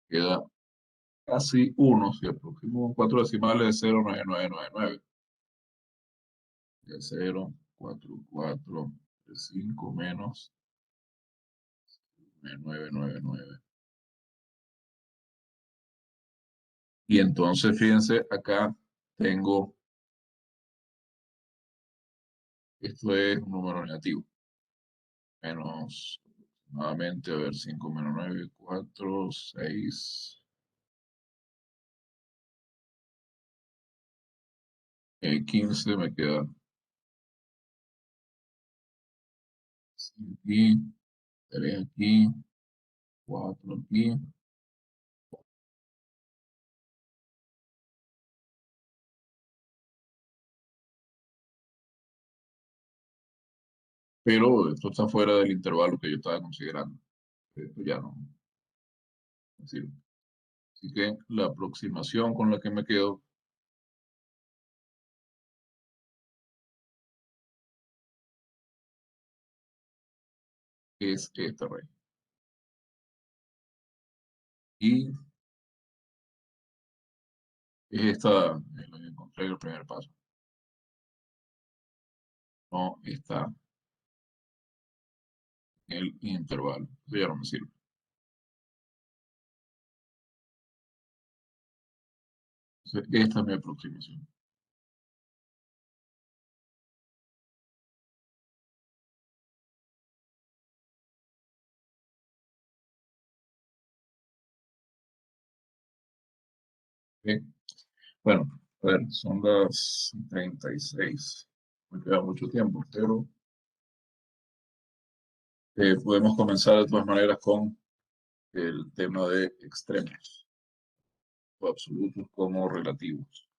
Queda casi 1, si aproximamos 4 decimales de 0,9999. De 0,4435 menos 999. Y entonces, fíjense, acá tengo, esto es un número negativo. Menos, nuevamente, a ver, 5 menos 9, 4, 6, 15, me queda aquí, 3 aquí, 4 aquí. Pero esto está fuera del intervalo que yo estaba considerando. Esto ya no me sirve. Así que la aproximación con la que me quedo es esta raíz. Y es esta, la que encontré en el primer paso. No está en el intervalo. Eso ya no me sirve. Entonces, esta es mi aproximación. ¿Ok? Bueno, a ver, son las 36. Me queda mucho tiempo, pero podemos comenzar de todas maneras con el tema de extremos, o absolutos como relativos.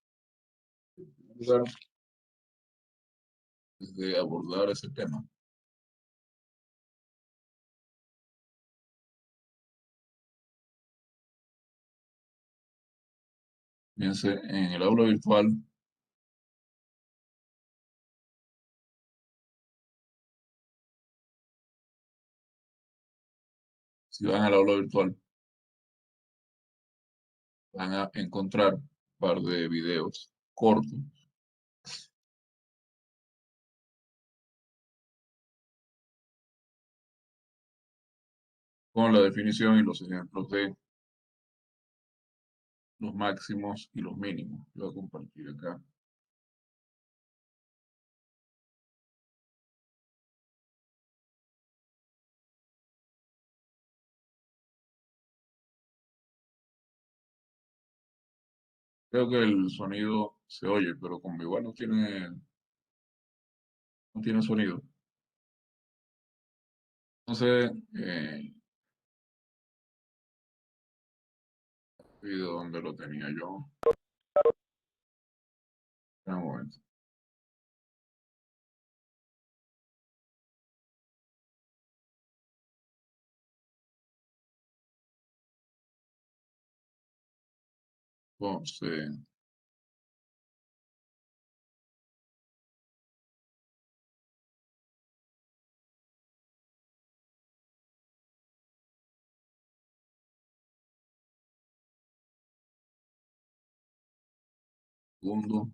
En primer lugar, de abordar ese tema, fíjense, en el aula virtual, si van al aula virtual, van a encontrar un par de videos cortos con la definición y los ejemplos de los máximos y los mínimos. Yo voy a compartir acá. Creo que el sonido se oye, pero como igual no tiene sonido. Entonces, ¿Y de dónde lo tenía yo? En un momento. Entonces, segundo,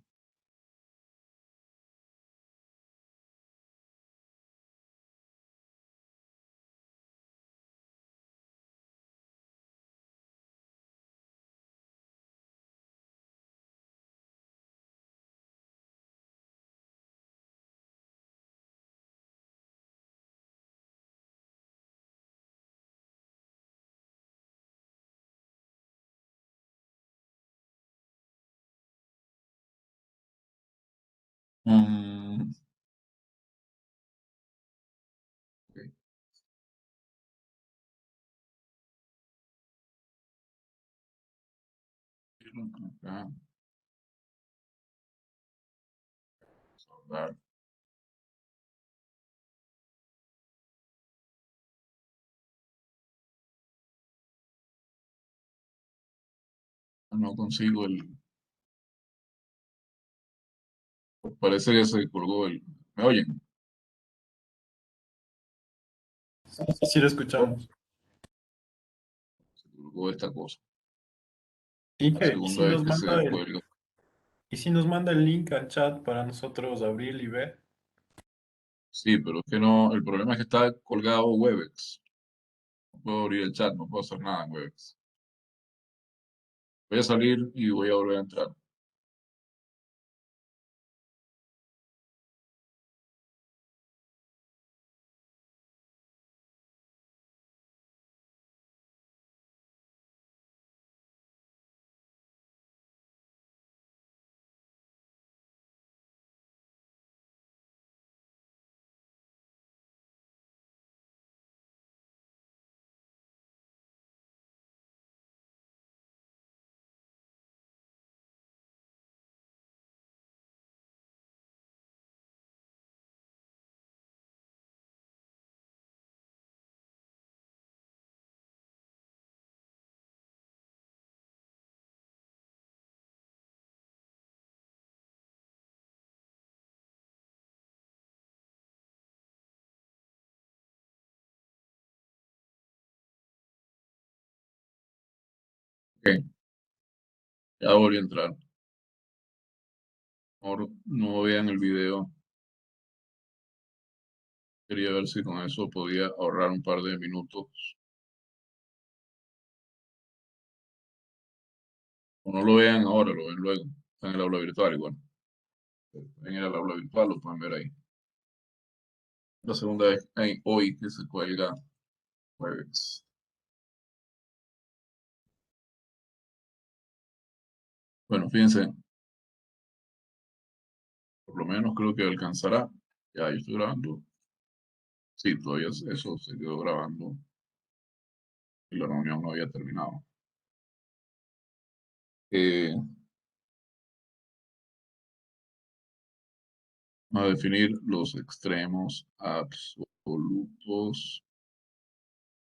mm, ok, acá, salvar. No consigo el, parece que se colgó el, ¿me oyen? Sí, lo escuchamos. Se colgó esta cosa. La Inge, segunda vez que se cuelga. ¿y si nos manda el link al chat para nosotros abrir y ver? Sí, pero es que no, el problema es que está colgado Webex. No puedo abrir el chat, no puedo hacer nada en Webex. Voy a salir y voy a volver a entrar. Ok, ya volví a entrar. Ahora no vean el video. Quería ver si con eso podía ahorrar un par de minutos. O no lo vean ahora, lo ven luego. Está en el aula virtual igual. En el aula virtual lo pueden ver ahí. La segunda vez hoy que se cuelga jueves. Bueno, fíjense, por lo menos creo que alcanzará. Ya, yo estoy grabando. Sí, todavía eso se quedó grabando y la reunión no había terminado. Eh, a definir los extremos absolutos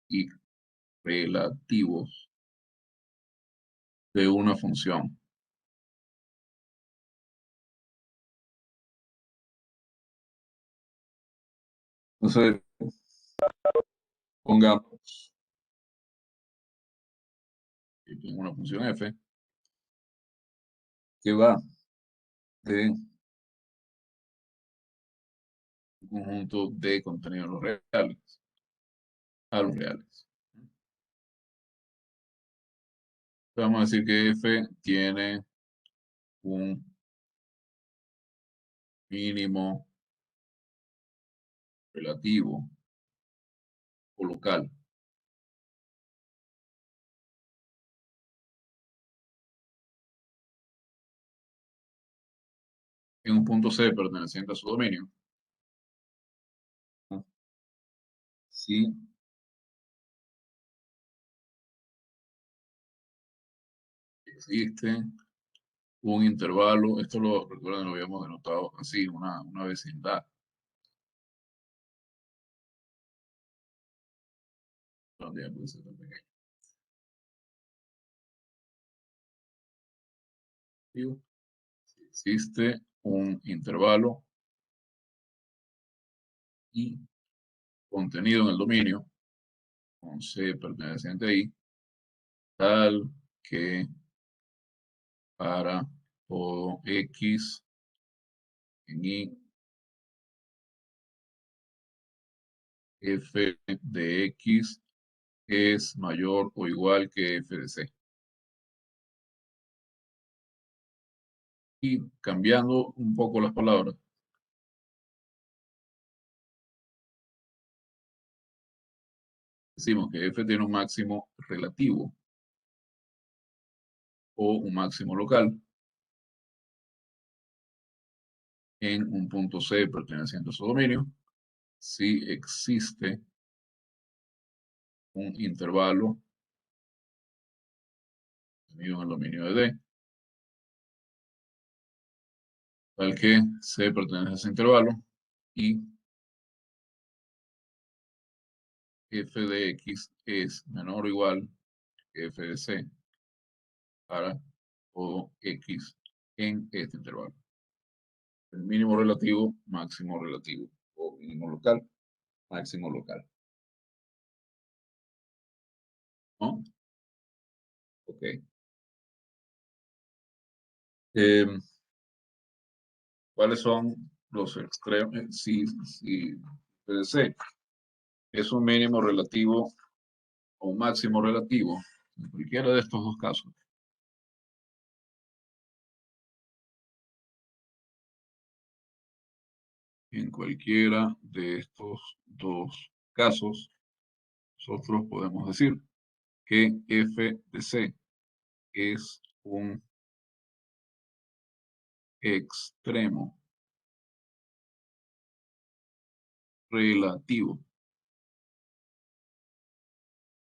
y relativos de una función. Entonces, pongamos que tengo una función f que va de un conjunto de contenidos reales a los reales. Vamos a decir que f tiene un mínimo relativo o local en un punto C perteneciente a su dominio. Si existe un intervalo, esto lo recuerden, lo habíamos denotado así, una vecindad. También puede ser tan pequeño. Digo, si existe un intervalo y contenido en el dominio, con C perteneciente ahí, tal que para todo X en Y, F de X es mayor o igual que F de C. Y cambiando un poco las palabras, decimos que F tiene un máximo relativo o un máximo local en un punto C perteneciente a su dominio si existe un intervalo tenido en el dominio de D, tal que C pertenece a ese intervalo y F de X es menor o igual que F de C para todo X en este intervalo. El mínimo relativo, máximo relativo, o mínimo local, máximo local. ¿No? Ok. ¿Cuáles son los extremos? Si C es un mínimo relativo o un máximo relativo, en cualquiera de estos dos casos, en cualquiera de estos dos casos, nosotros podemos decir que F de C es un extremo relativo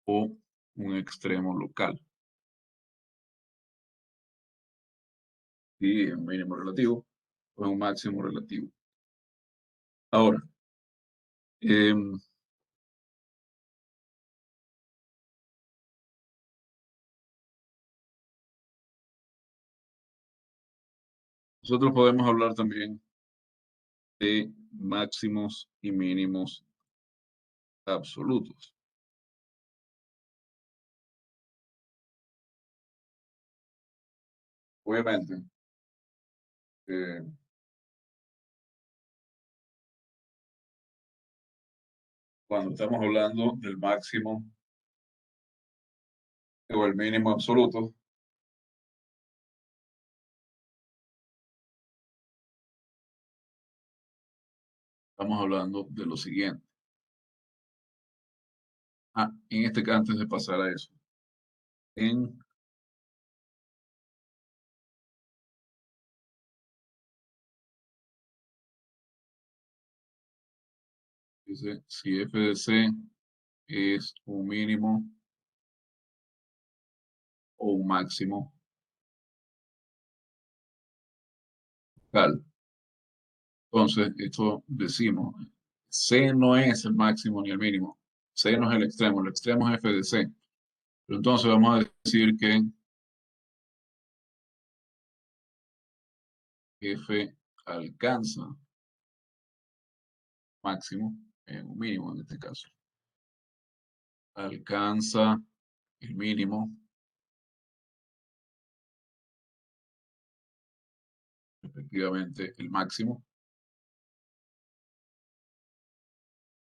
o un extremo local. Y un mínimo relativo o un máximo relativo. Ahora, nosotros podemos hablar también de máximos y mínimos absolutos. Obviamente, eh, cuando estamos hablando del máximo o el mínimo absoluto, estamos hablando de lo siguiente. En este caso, antes de pasar a eso, en, dice, si F de C es un mínimo o un máximo local. Entonces, esto decimos, C no es el máximo ni el mínimo. C no es el extremo es F de C. Pero entonces vamos a decir que F alcanza máximo, un mínimo en este caso. Alcanza el mínimo, respectivamente el máximo,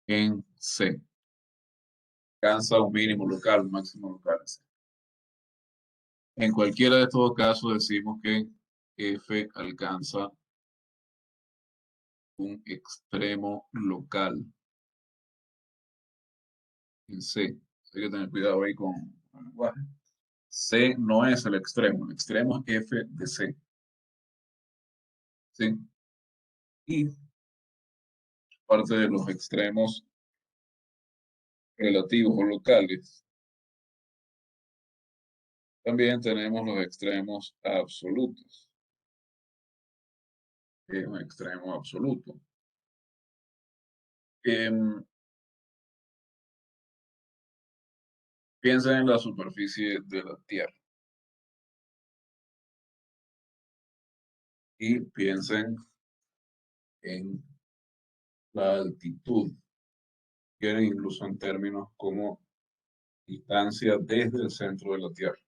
en C. Alcanza un mínimo local, un máximo local en C. En cualquiera de estos casos decimos que F alcanza un extremo local en C. Hay que tener cuidado ahí con el lenguaje. C no es el extremo es F de C. ¿Sí? Y parte de los extremos relativos o locales También tenemos los extremos absolutos. Que es un extremo absoluto. Em, Piensa en la superficie de la Tierra y piensen en la altitud. Quieren incluso en términos como distancia desde el centro de la Tierra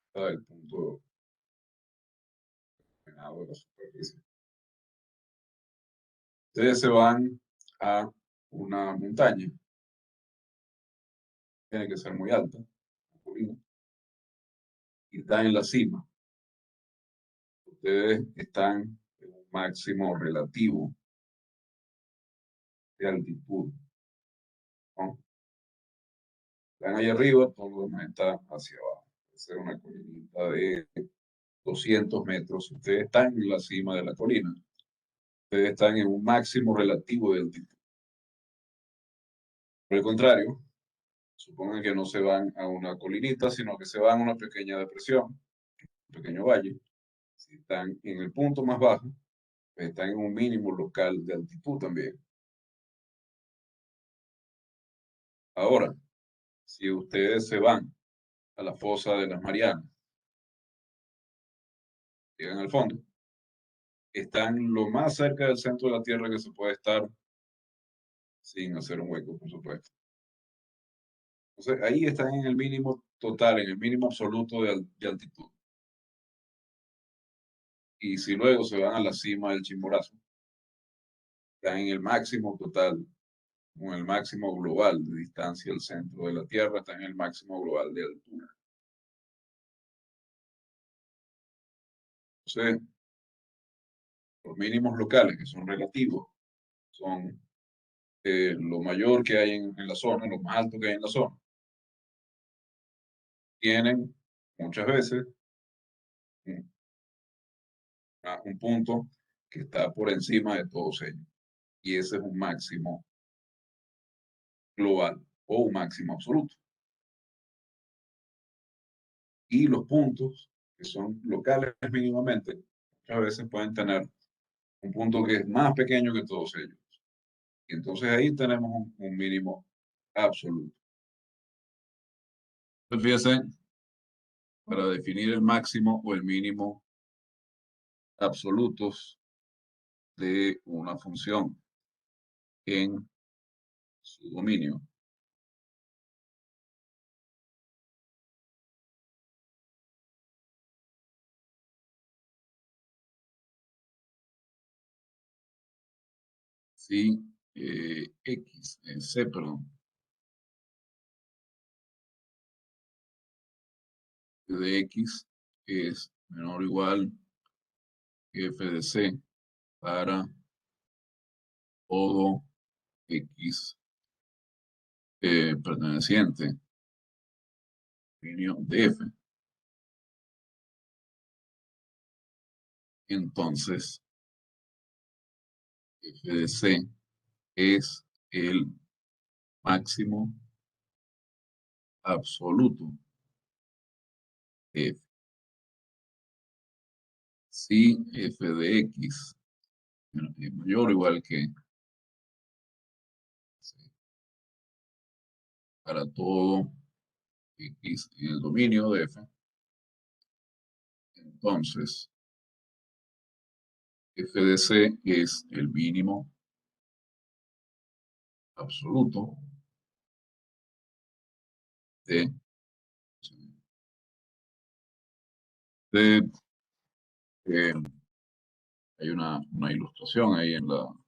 hasta el punto determinado de la superficie. Ustedes se van a una montaña, tiene que ser muy alta, una colina, y está en la cima. Ustedes están en un máximo relativo de altitud, ¿no? Están ahí arriba, todo lo demás está hacia abajo. Puede ser una colinita de 200 metros. Ustedes están en la cima de la colina. Ustedes están en un máximo relativo de altitud. Por el contrario, supongan que no se van a una colinita, sino que se van a una pequeña depresión, un pequeño valle. Si están en el punto más bajo, pues están en un mínimo local de altitud también. Ahora, si ustedes se van a la fosa de las Marianas, llegan al fondo, están lo más cerca del centro de la Tierra que se puede estar sin hacer un hueco, por supuesto. Entonces, ahí están en el mínimo total, en el mínimo absoluto de altitud. Y si luego se van a la cima del Chimborazo, están en el máximo total, con el máximo global de distancia al centro de la Tierra, están en el máximo global de altura. Entonces, los mínimos locales, que son relativos, son lo mayor que hay en la zona, lo más alto que hay en la zona, tienen muchas veces un, un punto que está por encima de todos ellos. Y ese es un máximo global o un máximo absoluto. Y los puntos, que son locales mínimamente, muchas veces pueden tener un punto que es más pequeño que todos ellos. Y entonces ahí tenemos un mínimo absoluto. Fíjense, para definir el máximo o el mínimo absolutos de una función en su dominio. Si C, perdón, de X es menor o igual que f de C para todo X perteneciente dominio de F. Entonces, f de C es el máximo absoluto de F. Si f de X es mayor o igual que C para todo X en el dominio de F, entonces f de C es el mínimo absoluto de, de hay una ilustración ahí en la hoja.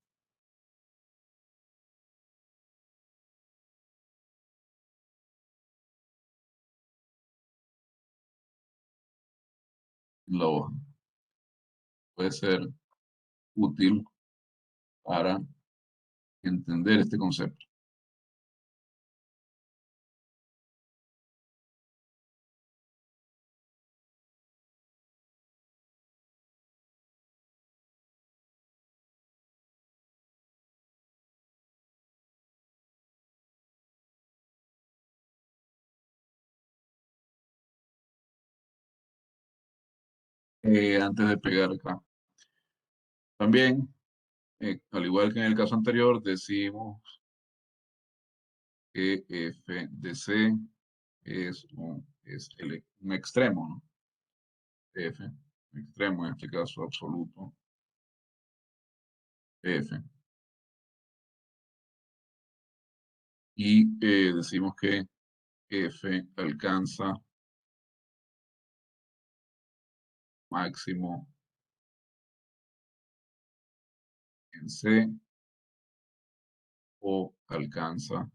Puede ser útil para entender este concepto. antes de pegar acá. También, al igual que en el caso anterior, decimos que f de c un extremo, ¿no? F, un extremo, en este caso absoluto, F. Y decimos que F alcanza máximo en C o alcanza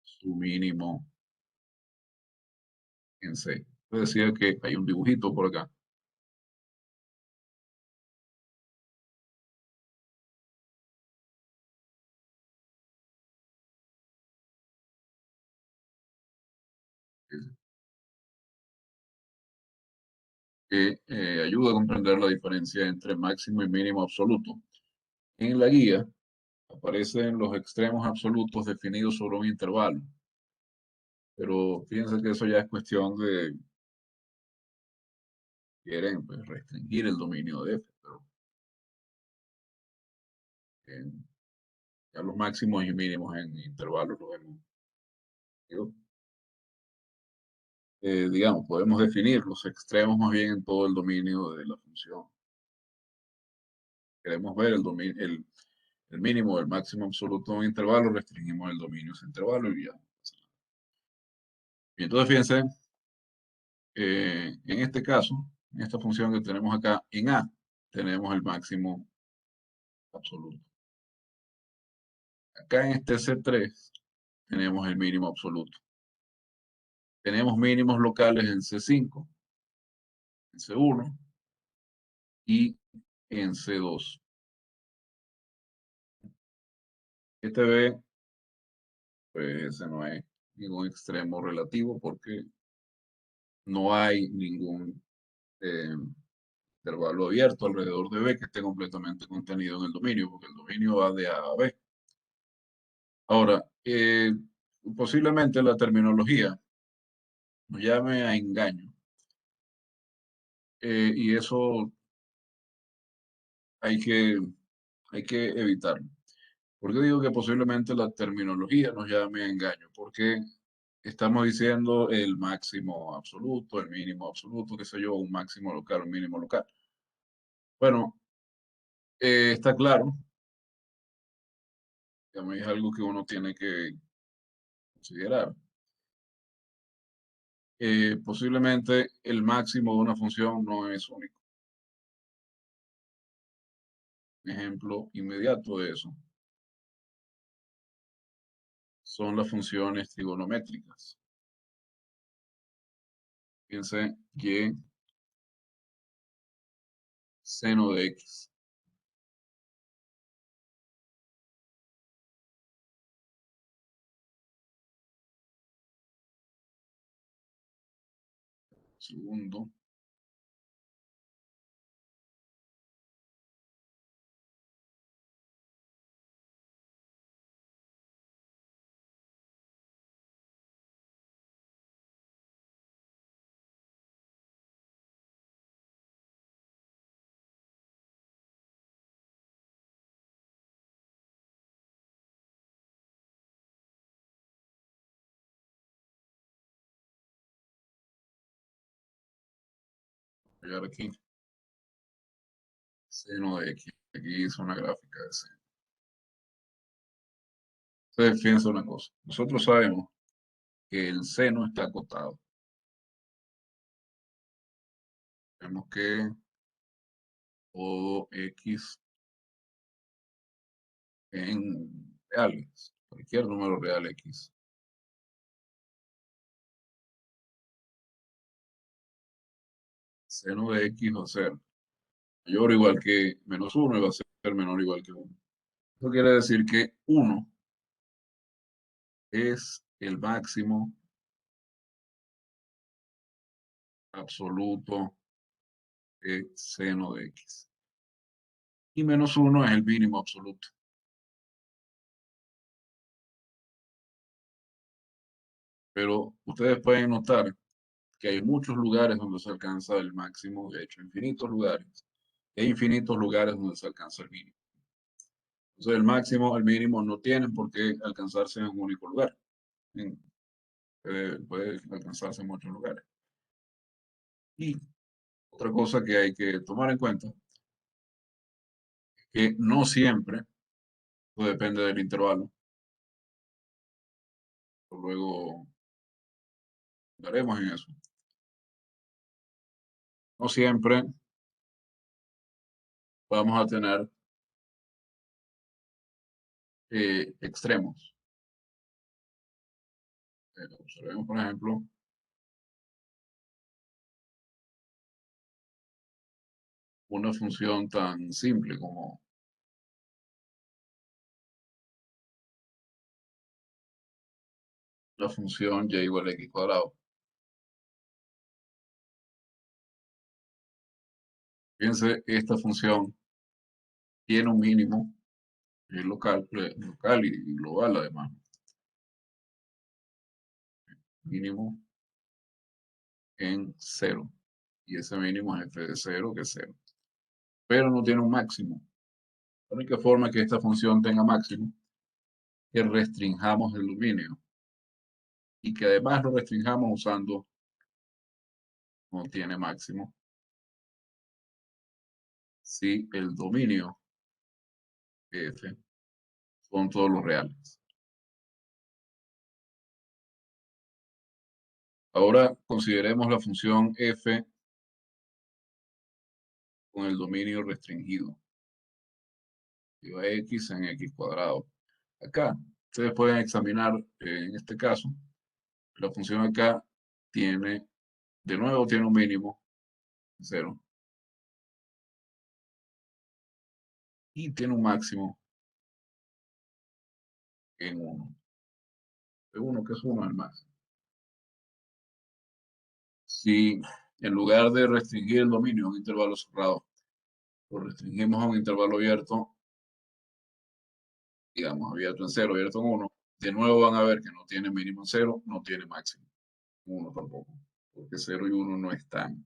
su mínimo en C. Yo decía que hay un dibujito por acá. Que ayuda a comprender la diferencia entre máximo y mínimo absoluto. En la guía aparecen los extremos absolutos definidos sobre un intervalo, pero fíjense que eso ya es cuestión de, quieren pues, restringir el dominio de F, pero eh, ya los máximos y mínimos en intervalos los hemos digo, digamos, podemos definir los extremos más bien en todo el dominio de la función. Queremos ver el mínimo o el máximo absoluto de un intervalo, restringimos el dominio de ese intervalo y ya. Y entonces fíjense, en este caso, en esta función que tenemos acá, en A, tenemos el máximo absoluto. Acá en este C3 tenemos el mínimo absoluto. Tenemos mínimos locales en C5, en C1 y en C2. Este B, pues ese no es ningún extremo relativo porque no hay ningún eh, intervalo abierto alrededor de B que esté completamente contenido en el dominio, porque el dominio va de A a B. Ahora, posiblemente la terminología nos llame a engaño, y eso hay que, hay que evitarlo. ¿Por qué digo que posiblemente la terminología nos llame a engaño? Porque estamos diciendo el máximo absoluto, el mínimo absoluto, qué sé yo, un máximo local, un mínimo local. Bueno, está claro, digamos, es algo que uno tiene que considerar. Posiblemente el máximo de una función no es único. Un ejemplo inmediato de eso son las funciones trigonométricas. Fíjense y seno de x. Segundo. Llegar aquí. Seno de x. Aquí hice una gráfica de seno. Entonces, fíjense una cosa. Nosotros sabemos que el seno está acotado. Vemos que todo x en reales, cualquier número real x, seno de x va a ser mayor o igual que -1 y va a ser menor o igual que 1. Eso quiere decir que 1 es el máximo absoluto de seno de x. Y -1 es el mínimo absoluto. Pero ustedes pueden notar que hay muchos lugares donde se alcanza el máximo, de hecho, infinitos lugares, e infinitos lugares donde se alcanza el mínimo. Entonces, el máximo, el mínimo no tienen por qué alcanzarse en un único lugar. Puede alcanzarse en muchos lugares. Y otra cosa que hay que tomar en cuenta es que no siempre, pues depende del intervalo. Luego daremos en eso. No siempre vamos a tener extremos. Observemos, por ejemplo, una función tan simple como la función y igual a x cuadrado. Fíjense, esta función tiene un mínimo local y global además. Mínimo en 0. Y ese mínimo es f de 0, que es 0. Pero no tiene un máximo. La única forma que esta función tenga máximo es que restringamos el dominio. Y que además lo restringamos usando no tiene máximo. Si el dominio f son todos los reales. Ahora consideremos la función f con el dominio restringido. Lleva x en x cuadrado. Acá, ustedes pueden examinar, en este caso, la función acá tiene, de nuevo, tiene un mínimo, 0. Y tiene un máximo en 1. De 1, que es 1 al máximo. Si en lugar de restringir el dominio a un intervalo cerrado, lo restringimos a un intervalo abierto, digamos, abierto en 0, abierto en 1, de nuevo van a ver que no tiene mínimo en 0, no tiene máximo en 1 tampoco, porque 0 y 1 no están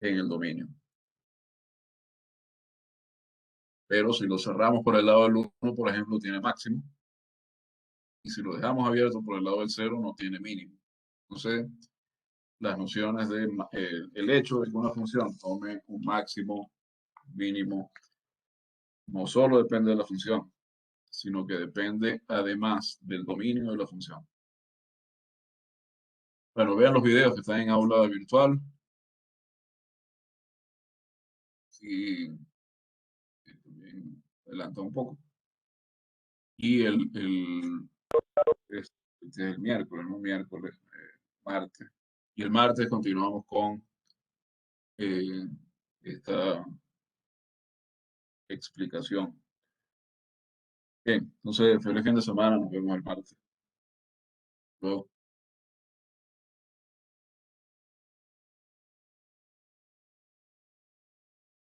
en el dominio. Pero si lo cerramos por el lado del 1, por ejemplo, tiene máximo. Y si lo dejamos abierto por el lado del 0, no tiene mínimo. Entonces, las nociones de el hecho de que una función tome un máximo, mínimo, no solo depende de la función, sino que depende además del dominio de la función. Bueno, vean los videos que están en aula virtual. Sí, también adelanta un poco. Y este es el miércoles, no miércoles, martes. Y el martes continuamos con eh, esta explicación. Bien, entonces, feliz fin de semana, nos vemos el martes. Luego.